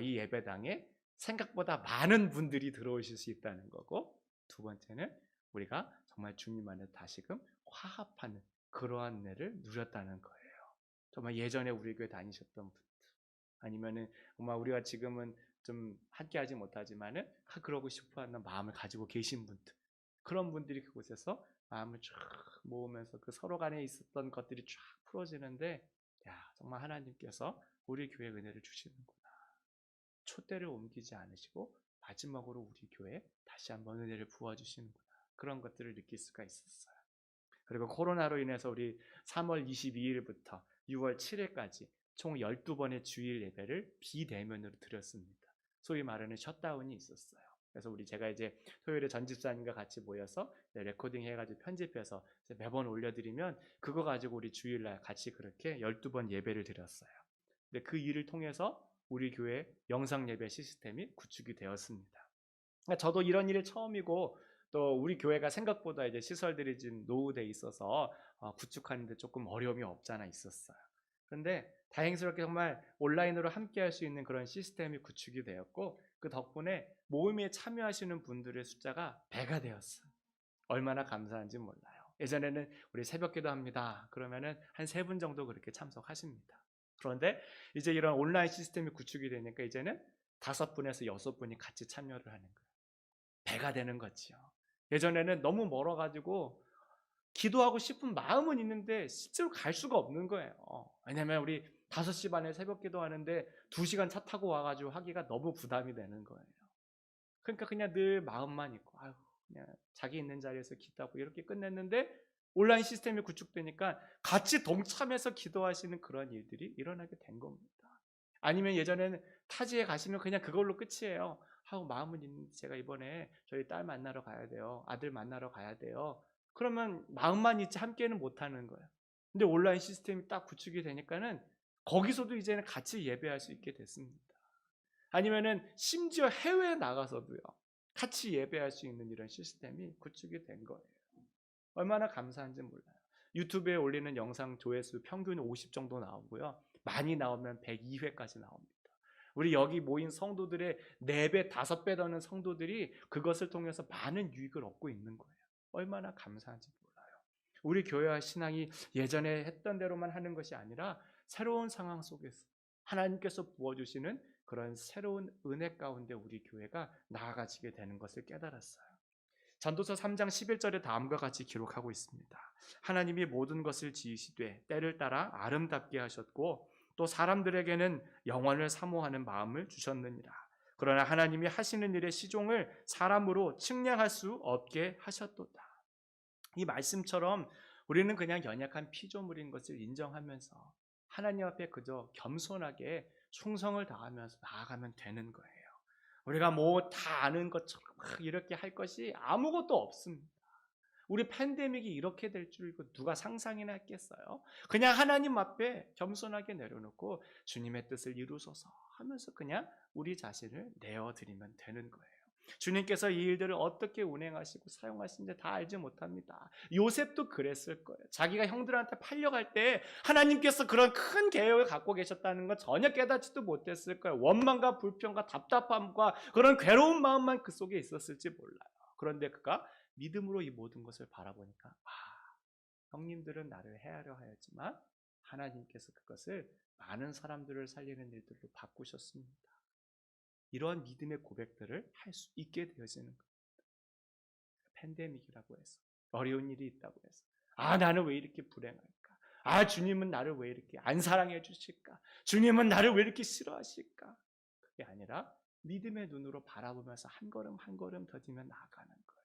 이 예배당에 생각보다 많은 분들이 들어오실 수 있다는 거고, 두 번째는 우리가 정말 주님 안에 다시금 화합하는 그러한 은혜를 누렸다는 거예요. 정말 예전에 우리 교회 다니셨던 분들, 아니면은 정말 우리가 지금은 좀 함께하지 못하지만은 그러고 싶어하는 마음을 가지고 계신 분들, 그런 분들이 그곳에서 마음을 쫙 모으면서 그 서로 간에 있었던 것들이 쫙 풀어지는데, 야, 정말 하나님께서 우리 교회에 은혜를 주시는구나. 촛대를 옮기지 않으시고 마지막으로 우리 교회에 다시 한번 은혜를 부어주시는구나. 그런 것들을 느낄 수가 있었어요. 그리고 코로나로 인해서 우리 3월 22일부터 6월 7일까지 총 12번의 주일 예배를 비대면으로 드렸습니다. 소위 말하는 셧다운이 있었어요. 그래서 제가 이제 토요일에 전 집사님과 같이 모여서 레코딩 해가지고 편집해서 매번 올려드리면 그거 가지고 우리 주일날 같이 그렇게 12번 예배를 드렸어요. 근데 그 일을 통해서 우리 교회 영상 예배 시스템이 구축이 되었습니다. 그러니까 저도 이런 일이 처음이고, 또 우리 교회가 생각보다 이제 시설들이 좀 노후돼 있어서 구축하는데 조금 어려움이 없잖아 있었어요. 그런데 다행스럽게 정말 온라인으로 함께 할 수 있는 그런 시스템이 구축이 되었고, 그 덕분에 모임에 참여하시는 분들의 숫자가 배가 되었어요. 얼마나 감사한지 몰라요. 예전에는 우리 새벽기도 합니다. 그러면은 한 3분 정도 그렇게 참석하십니다. 그런데 이제 이런 온라인 시스템이 구축이 되니까 이제는 5분에서 6분이 같이 참여를 하는 거예요. 배가 되는 거지요. 예전에는 너무 멀어가지고 기도하고 싶은 마음은 있는데 실제로 갈 수가 없는 거예요. 왜냐면 우리 5시 반에 새벽 기도하는데 2시간 차 타고 와가지고 하기가 너무 부담이 되는 거예요. 그러니까 그냥 늘 마음만 있고, 아유, 그냥 자기 있는 자리에서 기도하고 이렇게 끝냈는데, 온라인 시스템이 구축되니까 같이 동참해서 기도하시는 그런 일들이 일어나게 된 겁니다. 아니면 예전에는 타지에 가시면 그냥 그걸로 끝이에요. 하고 마음은 있는데 제가 이번에 저희 딸 만나러 가야 돼요. 아들 만나러 가야 돼요. 그러면 마음만 있지 함께는 못하는 거예요. 근데 온라인 시스템이 딱 구축이 되니까는 거기서도 이제는 같이 예배할 수 있게 됐습니다. 아니면은 심지어 해외에 나가서도요, 같이 예배할 수 있는 이런 시스템이 구축이 된 거예요. 얼마나 감사한지 몰라요. 유튜브에 올리는 영상 조회수 평균 50 정도 나오고요. 많이 나오면 102회까지 나옵니다. 우리 여기 모인 성도들의 4배, 5배 더는 성도들이 그것을 통해서 많은 유익을 얻고 있는 거예요. 얼마나 감사한지 몰라요. 우리 교회와 신앙이 예전에 했던 대로만 하는 것이 아니라 새로운 상황 속에서 하나님께서 부어주시는 그런 새로운 은혜 가운데 우리 교회가 나아가지게 되는 것을 깨달았어요. 전도서 3장 11절에 다음과 같이 기록하고 있습니다. 하나님이 모든 것을 지으시되 때를 따라 아름답게 하셨고 또 사람들에게는 영원을 사모하는 마음을 주셨느니라. 그러나 하나님이 하시는 일의 시종을 사람으로 측량할 수 없게 하셨도다. 이 말씀처럼 우리는 그냥 연약한 피조물인 것을 인정하면서 하나님 앞에 그저 겸손하게 충성을 다하면서 나아가면 되는 거예요. 우리가 뭐 다 아는 것처럼 막 이렇게 할 것이 아무것도 없습니다. 우리 팬데믹이 이렇게 될 줄 누가 상상이나 했겠어요? 그냥 하나님 앞에 겸손하게 내려놓고 주님의 뜻을 이루소서 하면서 그냥 우리 자신을 내어드리면 되는 거예요. 주님께서 이 일들을 어떻게 운행하시고 사용하시는지 다 알지 못합니다. 요셉도 그랬을 거예요. 자기가 형들한테 팔려갈 때 하나님께서 그런 큰 계획을 갖고 계셨다는 건 전혀 깨닫지도 못했을 거예요. 원망과 불평과 답답함과 그런 괴로운 마음만 그 속에 있었을지 몰라요. 그런데 그가 믿음으로 이 모든 것을 바라보니까 형님들은 나를 해하려 하였지만 하나님께서 그것을 많은 사람들을 살리는 일들로 바꾸셨습니다. 이러한 믿음의 고백들을 할 수 있게 되어지는 겁니다. 팬데믹이라고 해서, 어려운 일이 있다고 해서 나는 왜 이렇게 불행할까? 주님은 나를 왜 이렇게 안 사랑해 주실까? 주님은 나를 왜 이렇게 싫어하실까? 그게 아니라 믿음의 눈으로 바라보면서 한 걸음 한 걸음 더디며 나아가는 거예요.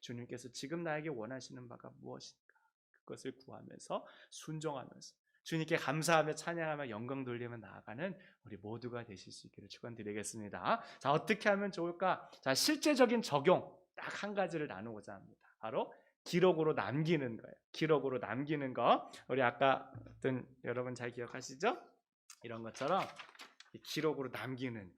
주님께서 지금 나에게 원하시는 바가 무엇인가? 그것을 구하면서 순종하면서 주님께 감사하며 찬양하며 영광 돌리며 나아가는 우리 모두가 되실 수 있기를 축원드리겠습니다. 자, 어떻게 하면 좋을까? 자, 실제적인 적용 딱 한 가지를 나누고자 합니다. 바로 기록으로 남기는 거예요. 기록으로 남기는 거. 우리 아까 어떤 여러분 잘 기억하시죠? 이런 것처럼 기록으로 남기는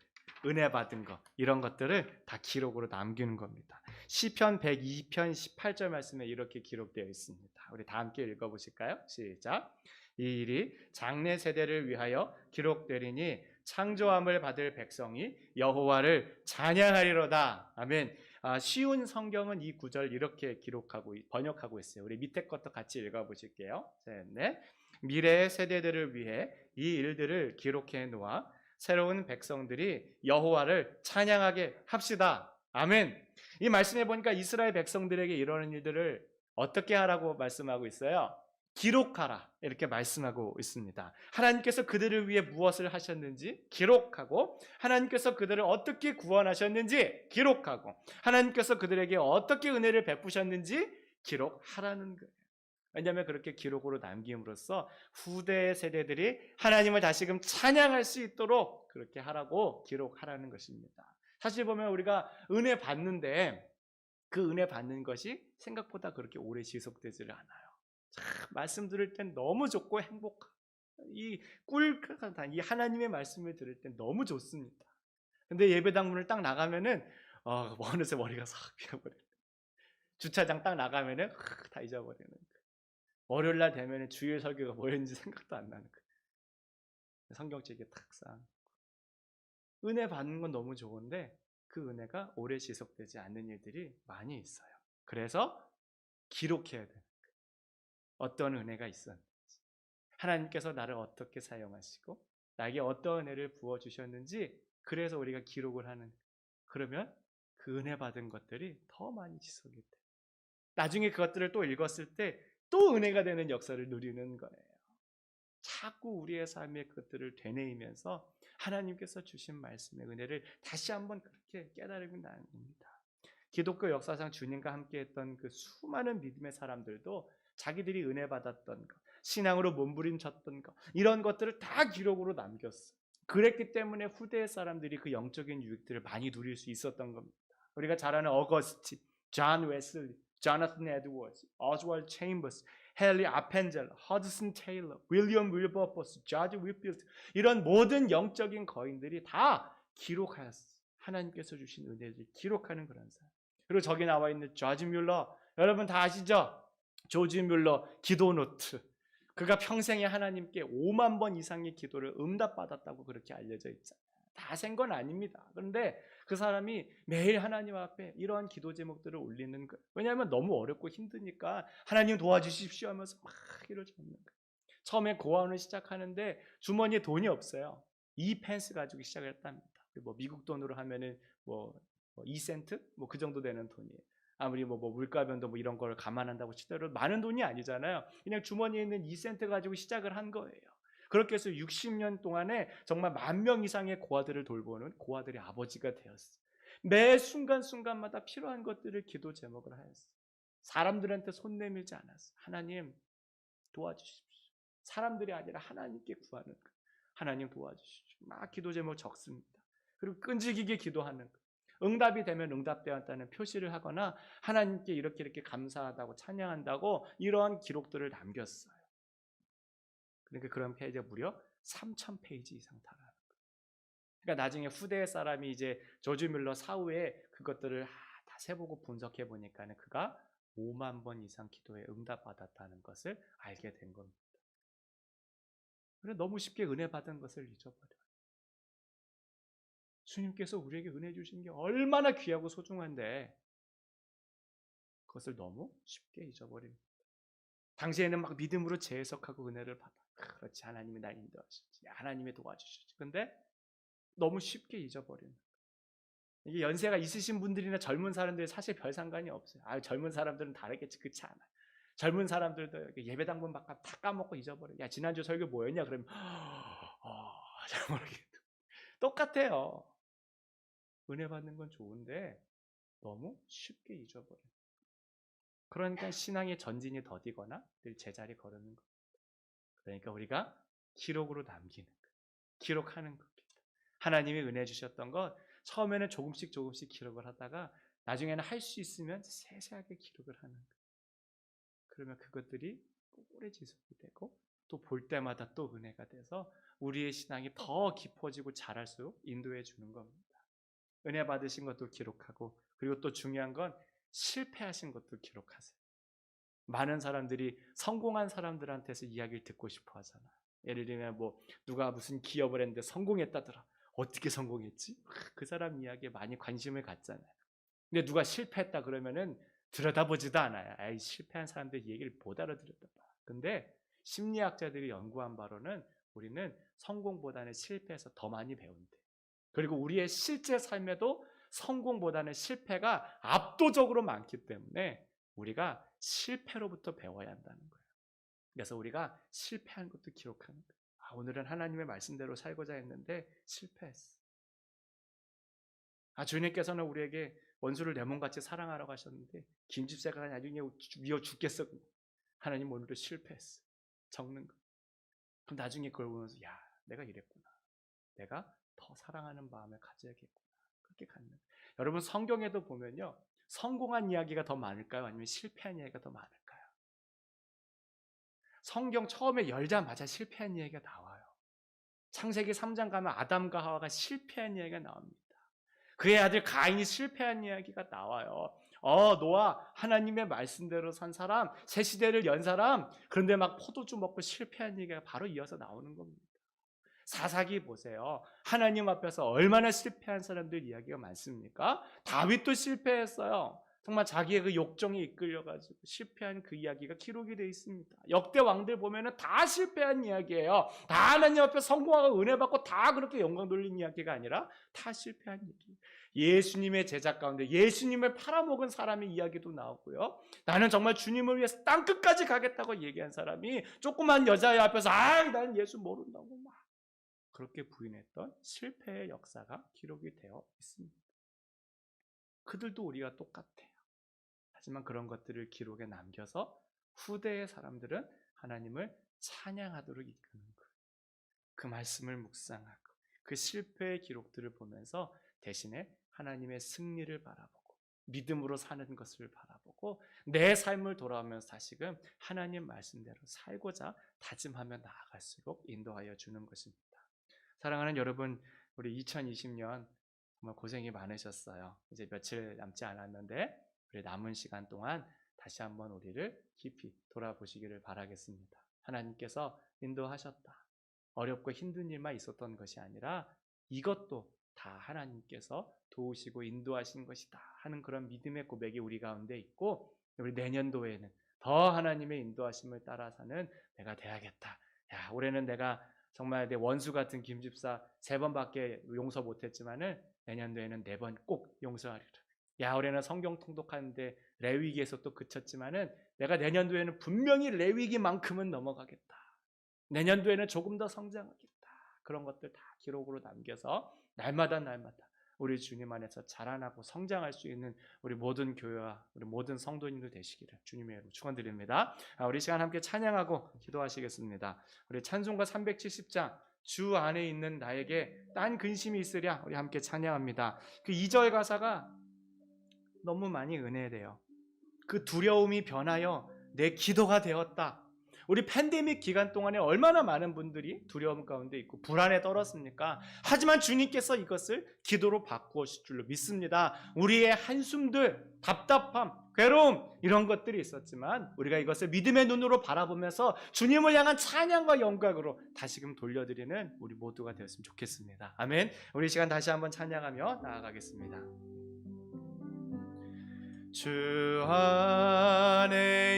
은혜 받은 거 이런 것들을 다 기록으로 남기는 겁니다. 시편 102편 18절 말씀에 이렇게 기록되어 있습니다. 우리 다 함께 읽어보실까요? 시작. 이 일이 장래 세대를 위하여 기록되리니 창조함을 받을 백성이 여호와를 찬양하리로다. 아멘. 쉬운 성경은 이 구절 이렇게 기록하고 번역하고 있어요. 우리 밑에 것도 같이 읽어보실게요. 네. 미래의 세대들을 위해 이 일들을 기록해 놓아 새로운 백성들이 여호와를 찬양하게 합시다. 아멘. 이 말씀해 보니까 이스라엘 백성들에게 이러는 일들을 어떻게 하라고 말씀하고 있어요? 기록하라 이렇게 말씀하고 있습니다. 하나님께서 그들을 위해 무엇을 하셨는지 기록하고, 하나님께서 그들을 어떻게 구원하셨는지 기록하고, 하나님께서 그들에게 어떻게 은혜를 베푸셨는지 기록하라는 거예요. 왜냐하면 그렇게 기록으로 남김으로써 후대 세대들이 하나님을 다시금 찬양할 수 있도록 그렇게 하라고 기록하라는 것입니다. 사실 보면 우리가 은혜 받는데 그 은혜 받는 것이 생각보다 그렇게 오래 지속되지를 않아요. 참 말씀 들을 땐 너무 좋고 행복하고 이 꿀같은 이 하나님의 말씀을 들을 땐 너무 좋습니다. 근데 예배당 문을 딱 나가면은 어느새 머리가 싹 비어버려요. 주차장 딱 나가면은 다 잊어버리는 거예요. 월요일 날 되면 주일 설교가 뭐였는지 생각도 안 나는 거예요. 성경책에 탁 쌓아. 은혜 받는 건 너무 좋은데 그 은혜가 오래 지속되지 않는 일들이 많이 있어요. 그래서 기록해야 돼요. 어떤 은혜가 있었는지, 하나님께서 나를 어떻게 사용하시고 나에게 어떤 은혜를 부어주셨는지, 그래서 우리가 기록을 하는 거예요. 그러면 그 은혜 받은 것들이 더 많이 지속이 돼요. 나중에 그것들을 또 읽었을 때 또 은혜가 되는 역사를 누리는 거예요. 자꾸 우리의 삶에 그것들을 되뇌이면서 하나님께서 주신 말씀의 은혜를 다시 한번 그렇게 깨달으면 나눕니다. 기독교 역사상 주님과 함께했던 그 수많은 믿음의 사람들도 자기들이 은혜 받았던 것, 신앙으로 몸부림쳤던 것, 이런 것들을 다 기록으로 남겼어요. 그랬기 때문에 후대의 사람들이 그 영적인 유익들을 많이 누릴 수 있었던 겁니다. 우리가 잘 아는 어거스틴, 존 웨슬리, 조나탄 에드워즈, 오즈월드 체인버스, 헨리 아펜젤러, 허드슨 테일러, 윌리엄 윌버포스, 조지 윌필드, 이런 모든 영적인 거인들이 다 기록하였어요. 하나님께서 주신 은혜를 기록하는 그런 사람. 그리고 저기 나와 있는 조지 뮬러, 여러분 다 아시죠? 조지 뮬러 기도 노트. 그가 평생에 하나님께 5만 번 이상의 기도를 응답받았다고 그렇게 알려져 있잖아요. 다 센 건 아닙니다. 그런데 그 사람이 매일 하나님 앞에 이러한 기도 제목들을 올리는 거예요. 왜냐하면 너무 어렵고 힘드니까 하나님 도와주십시오 하면서 막 이러지 않는 거예요. 처음에 고아원을 시작하는데 주머니에 돈이 없어요. 2펜스 가지고 시작을 했답니다. 뭐 미국 돈으로 하면은 뭐 2센트? 뭐 그 정도 되는 돈이에요. 아무리 뭐 물가 변동 뭐 이런 걸 감안한다고 치더라도 많은 돈이 아니잖아요. 그냥 주머니에 있는 2센트 가지고 시작을 한 거예요. 그렇게 해서 60년 동안에 정말 10,000명 이상의 고아들을 돌보는 고아들의 아버지가 되었어요. 매 순간순간마다 필요한 것들을 기도 제목을 하였어요. 사람들한테 손 내밀지 않았어요. 하나님 도와주십시오. 사람들이 아니라 하나님께 구하는 거예요. 하나님 도와주십시오. 막 기도 제목 적습니다. 그리고 끈질기게 기도하는 거예요. 응답이 되면 응답되었다는 표시를 하거나 하나님께 이렇게 감사하다고 찬양한다고 이러한 기록들을 남겼어요. 그러니까 그런 페이지가 무려 3,000페이지 이상 달하는 거예요. 그러니까 나중에 후대의 사람이 이제 조지 뮬러 사후에 그것들을 다 세보고 분석해 보니까는 그가 5만 번 이상 기도에 응답받았다는 것을 알게 된 겁니다. 그래 너무 쉽게 은혜 받은 것을 잊어버려요. 주님께서 우리에게 은혜 주신 게 얼마나 귀하고 소중한데 그것을 너무 쉽게 잊어버립니다. 당시에는 막 믿음으로 재해석하고 은혜를 받아. 그렇지, 하나님이 날 인도하시지, 하나님이 도와주시지. 근데 너무 쉽게 잊어버리는. 이게 연세가 있으신 분들이나 젊은 사람들이 사실 별 상관이 없어요. 젊은 사람들은 다르겠지. 그렇지 않아요. 젊은 사람들도 예배당분 바깥 다 까먹고 잊어버려. 야, 지난주 설교 뭐였냐? 그러면 잘 모르겠다. 똑같아요. 은혜 받는 건 좋은데 너무 쉽게 잊어버려. 그러니까 신앙의 전진이 더디거나 늘 제자리 걸으는 거예요. 그러니까 우리가 기록으로 남기는 거예요. 기록하는 겁니다. 하나님이 은혜 주셨던 것 처음에는 조금씩 기록을 하다가 나중에는 할 수 있으면 세세하게 기록을 하는 거예요. 그러면 그것들이 오래 지속이 되고 또 볼 때마다 또 은혜가 돼서 우리의 신앙이 더 깊어지고 자랄수록 인도해 주는 겁니다. 은혜 받으신 것도 기록하고, 그리고 또 중요한 건 실패하신 것도 기록하세요. 많은 사람들이 성공한 사람들한테서 이야기를 듣고 싶어 하잖아. 예를 들면 뭐 누가 무슨 기업을 했는데 성공했다더라. 어떻게 성공했지? 그 사람 이야기에 많이 관심을 갖잖아요. 근데 누가 실패했다 그러면은 들여다보지도 않아요. 아이, 실패한 사람들 얘기를 못 알아들었다. 근데 심리학자들이 연구한 바로는 우리는 성공보다는 실패에서 더 많이 배운대. 그리고 우리의 실제 삶에도 성공보다는 실패가 압도적으로 많기 때문에 우리가 실패로부터 배워야 한다는 거예요. 그래서 우리가 실패한 것도 기록하는 거예요. 오늘은 하나님의 말씀대로 살고자 했는데 실패했어. 주님께서는 우리에게 원수를 내 몸같이 사랑하라고 하셨는데 김집사가 나중에 미워 죽겠어. 하나님 오늘도 실패했어. 적는 거. 그럼 나중에 그걸 보면서 야, 내가 이랬구나. 내가 더 사랑하는 마음을 가져야겠구나. 그렇게 갖는 거예요. 여러분, 성경에도 보면요, 성공한 이야기가 더 많을까요? 아니면 실패한 이야기가 더 많을까요? 성경 처음에 열자마자 실패한 이야기가 나와요. 창세기 3장 가면 아담과 하와가 실패한 이야기가 나옵니다. 그의 아들 가인이 실패한 이야기가 나와요. 노아 하나님의 말씀대로 산 사람, 새 시대를 연 사람, 그런데 막 포도주 먹고 실패한 얘기가 바로 이어서 나오는 겁니다. 사사기 보세요. 하나님 앞에서 얼마나 실패한 사람들 이야기가 많습니까? 다윗도 실패했어요. 정말 자기의 그 욕정에 이끌려가지고 실패한 그 이야기가 기록이 되어 있습니다. 역대 왕들 보면은 다 실패한 이야기예요. 다 하나님 앞에 성공하고 은혜 받고 다 그렇게 영광 돌린 이야기가 아니라 다 실패한 얘기. 예수님의 제자 가운데 예수님을 팔아먹은 사람의 이야기도 나오고요. 나는 정말 주님을 위해서 땅끝까지 가겠다고 얘기한 사람이 조그만 여자의 앞에서 나는 예수 모른다고 막 그렇게 부인했던 실패의 역사가 기록이 되어 있습니다. 그들도 우리가 똑같아요. 하지만 그런 것들을 기록에 남겨서 후대의 사람들은 하나님을 찬양하도록 이끄는 거예요. 그 말씀을 묵상하고 그 실패의 기록들을 보면서 대신에 하나님의 승리를 바라보고 믿음으로 사는 것을 바라보고 내 삶을 돌아오면서 다시금 하나님 말씀대로 살고자 다짐하며 나아갈수록 인도하여 주는 것입니다. 사랑하는 여러분, 우리 2020년 정말 고생이 많으셨어요. 이제 며칠 남지 않았는데 우리 남은 시간 동안 다시 한번 우리를 깊이 돌아보시기를 바라겠습니다. 하나님께서 인도하셨다. 어렵고 힘든 일만 있었던 것이 아니라 이것도 다 하나님께서 도우시고 인도하신 것이다 하는 그런 믿음의 고백이 우리 가운데 있고, 우리 내년도에는 더 하나님의 인도하심을 따라 사는 내가 돼야겠다. 올해는 내가 정말 내 원수 같은 김집사 3번밖에 용서 못했지만은 내년도에는 4번 꼭 용서하리라. 올해는 성경 통독하는데 레위기에서 또 그쳤지만은 내가 내년도에는 분명히 레위기만큼은 넘어가겠다. 내년도에는 조금 더 성장하겠다. 그런 것들 다 기록으로 남겨서 날마다 우리 주님 안에서 자라나고 성장할 수 있는 우리 모든 교회와 우리 모든 성도님들 되시기를 주님의 이름으로 축원드립니다. 우리 시간 함께 찬양하고 기도하시겠습니다. 우리 찬송가 370장 주 안에 있는 나에게 딴 근심이 있으랴, 우리 함께 찬양합니다. 그 2절 가사가 너무 많이 은혜돼요. 그 두려움이 변하여 내 기도가 되었다. 우리 팬데믹 기간 동안에 얼마나 많은 분들이 두려움 가운데 있고 불안에 떨었습니까? 하지만 주님께서 이것을 기도로 바꾸실 줄로 믿습니다. 우리의 한숨들, 답답함, 괴로움 이런 것들이 있었지만 우리가 이것을 믿음의 눈으로 바라보면서 주님을 향한 찬양과 영광으로 다시금 돌려드리는 우리 모두가 되었으면 좋겠습니다. 아멘. 우리 시간 다시 한번 찬양하며 나아가겠습니다. 주 안에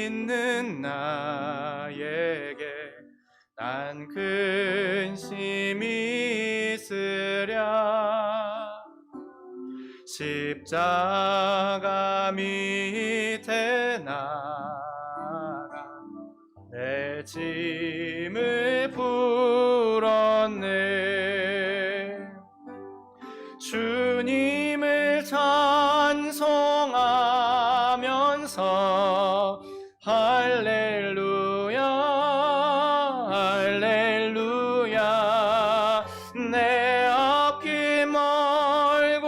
있는 나에게 난 근심이 있으랴. 십자가 밑에 나가 내 짐을 풀었네. 주님을 찬송하면서 할렐루야 할렐루야. 내 앞길 멀고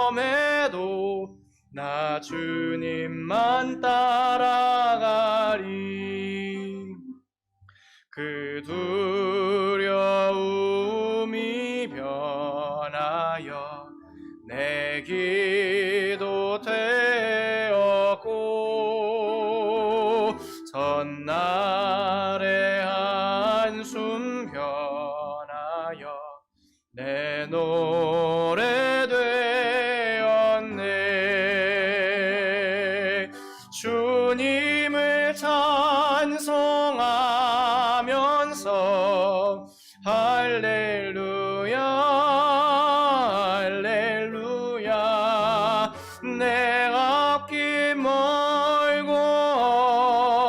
험해도 나 주님만 따라 내 노래 되었네. 주님을 찬송하면서 할렐루야 할렐루야. 내 앞길 멀고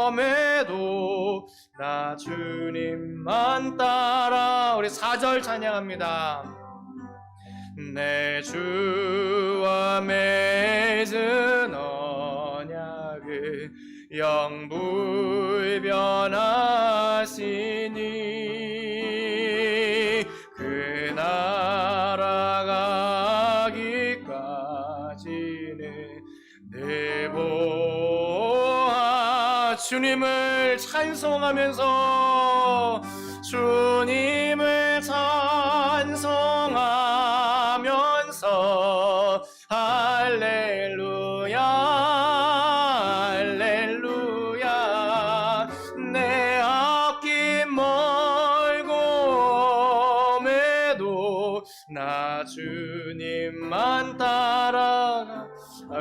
험해도 나 주님만 따라. 우리 4절 찬양합니다. 내 주와 맺은 언약을 영불변하시니 그 나라 가기까지는 내 보아. 주님을 찬송하면서 주님을 찬송하면서 할렐루야 할렐루야. 내 앞길 멀고 험해도 나 주님만 따라가.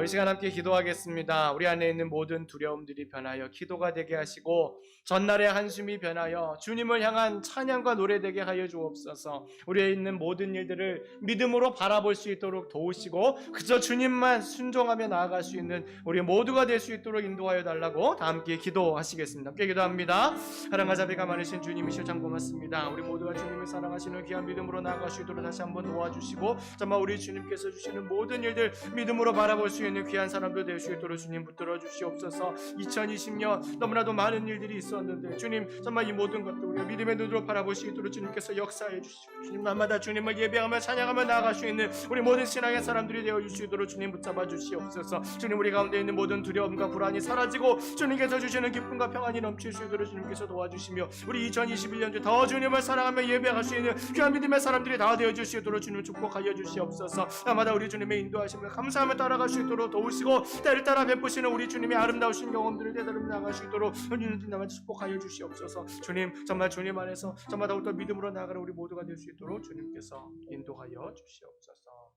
이 시간 함께 기도하겠습니다. 우리 안에 있는 모든 두려움들이 변하여 기도가 되게 하시고 전날의 한숨이 변하여 주님을 향한 찬양과 노래되게 하여 주옵소서. 우리에 있는 모든 일들을 믿음으로 바라볼 수 있도록 도우시고 그저 주님만 순종하며 나아갈 수 있는 우리 모두가 될 수 있도록 인도하여 달라고 다 함께 기도하시겠습니다. 함께 기도합니다. 사랑과 자비가 많으신 주님이시여 참 고맙습니다. 우리 모두가 주님을 사랑하시는 귀한 믿음으로 나아갈 수 있도록 다시 한번 도와주시고 정말 우리 주님께서 주시는 모든 일들 믿음으로 바라볼 수 있는 귀한 사람들 될 수 있도록 주님 붙들어 주시옵소서. 2020년 너무나도 많은 일들이 있었는데 주님 정말 이 모든 것들 우리가 믿음의 눈으로 바라볼 수 있도록 주님께서 역사해 주시고 주님 날마다 주님을 예배하며 찬양하며 나아갈 수 있는 우리 모든 신앙의 사람들이 되어 주시도록 주님 붙잡아 주시옵소서. 주님 우리 가운데 있는 모든 두려움과 불안이 사라지고 주님께서 주시는 기쁨과 평안이 넘칠 수 있도록 주님께서 도와주시며 우리 2021년도 더 주님을 사랑하며 예배할 수 있는 귀한 믿음의 사람들이 다 되어 주시도록 주님 축복하여 주시옵소서. 날마다 우리 주님의 인도하심을 감사하며 따라갈 수 있도록 도우시고 때를 따라 베푸시는 우리 주님의 아름다우신 경험들을 되돌려 나갈 수 있도록 주님 나만 축복하여 주시옵소서. 주님 정말 주님 안에서 정말 더욱더 믿음으로 나아가는 우리 모두가 될 수 있도록 주님께서 인도하여 주시옵소서.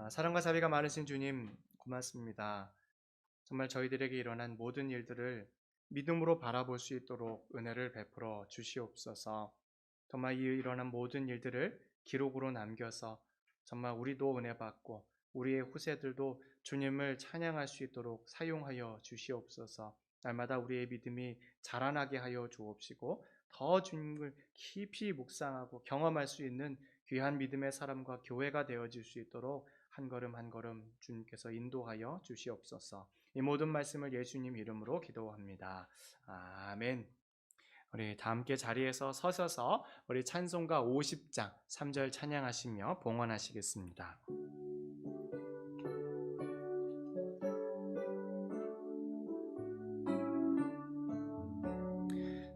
사랑과 자비가 많으신 주님 고맙습니다. 정말 저희들에게 일어난 모든 일들을 믿음으로 바라볼 수 있도록 은혜를 베풀어 주시옵소서. 정말 이 일어난 모든 일들을 기록으로 남겨서 정말 우리도 은혜 받고 우리의 후세들도 주님을 찬양할 수 있도록 사용하여 주시옵소서. 날마다 우리의 믿음이 자라나게 하여 주옵시고 더 주님을 깊이 묵상하고 경험할 수 있는 귀한 믿음의 사람과 교회가 되어질 수 있도록 한 걸음 한 걸음 주님께서 인도하여 주시옵소서. 이 모든 말씀을 예수님 이름으로 기도합니다. 아멘. 우리 다 함께 자리에서 서셔서 우리 찬송가 50장 3절 찬양하시며 봉헌하시겠습니다.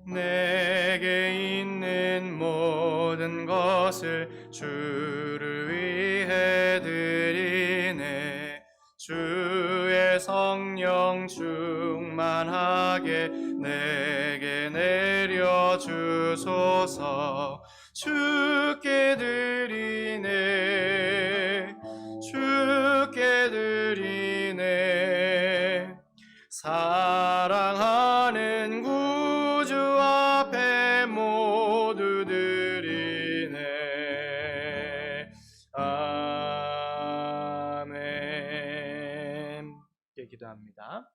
내게 있는 모든 것을 주를 위해 드리네. 주의 성령 충만하게 내게 내려주소서. 주께 드리네 주께 드리네. 사랑하는 구주 앞에 모두 드리네. 아멘. 기도합니다.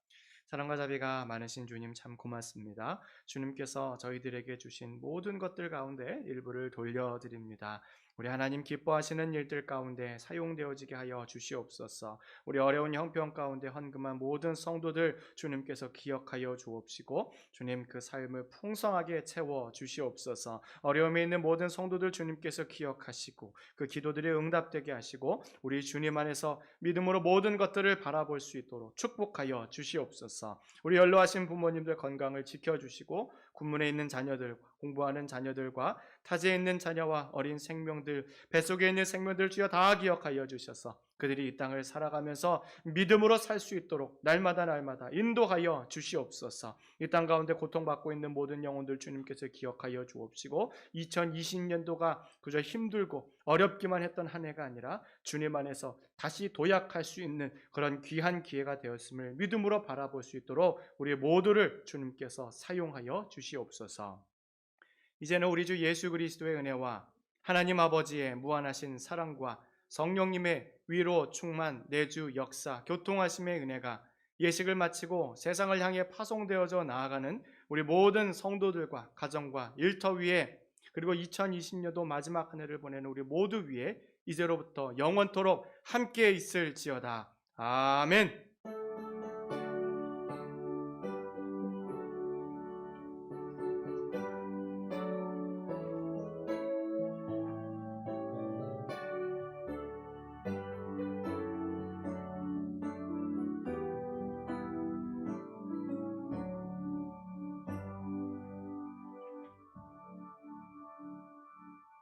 사랑과 자비가 많으신 주님 참 고맙습니다. 주님께서 저희들에게 주신 모든 것들 가운데 일부를 돌려드립니다. 우리 하나님 기뻐하시는 일들 가운데 사용되어지게 하여 주시옵소서. 우리 어려운 형편 가운데 헌금한 모든 성도들 주님께서 기억하여 주옵시고 주님 그 삶을 풍성하게 채워 주시옵소서. 어려움에 있는 모든 성도들 주님께서 기억하시고 그 기도들이 응답되게 하시고 우리 주님 안에서 믿음으로 모든 것들을 바라볼 수 있도록 축복하여 주시옵소서. 우리 연로하신 부모님들 건강을 지켜주시고 군문에 있는 자녀들, 공부하는 자녀들과 타지에 있는 자녀와 어린 생명들, 뱃속에 있는 생명들 주여 다 기억하여 주셔서 그들이 이 땅을 살아가면서 믿음으로 살 수 있도록 날마다 인도하여 주시옵소서. 이 땅 가운데 고통받고 있는 모든 영혼들 주님께서 기억하여 주옵시고 2020년도가 그저 힘들고 어렵기만 했던 한 해가 아니라 주님 안에서 다시 도약할 수 있는 그런 귀한 기회가 되었음을 믿음으로 바라볼 수 있도록 우리 모두를 주님께서 사용하여 주시옵소서. 이제는 우리 주 예수 그리스도의 은혜와 하나님 아버지의 무한하신 사랑과 성령님의 위로 충만 내주 역사 교통하심의 은혜가 예식을 마치고 세상을 향해 파송되어져 나아가는 우리 모든 성도들과 가정과 일터 위에 그리고 2020년도 마지막 한 해를 보내는 우리 모두 위에 이제로부터 영원토록 함께 있을지어다. 아멘.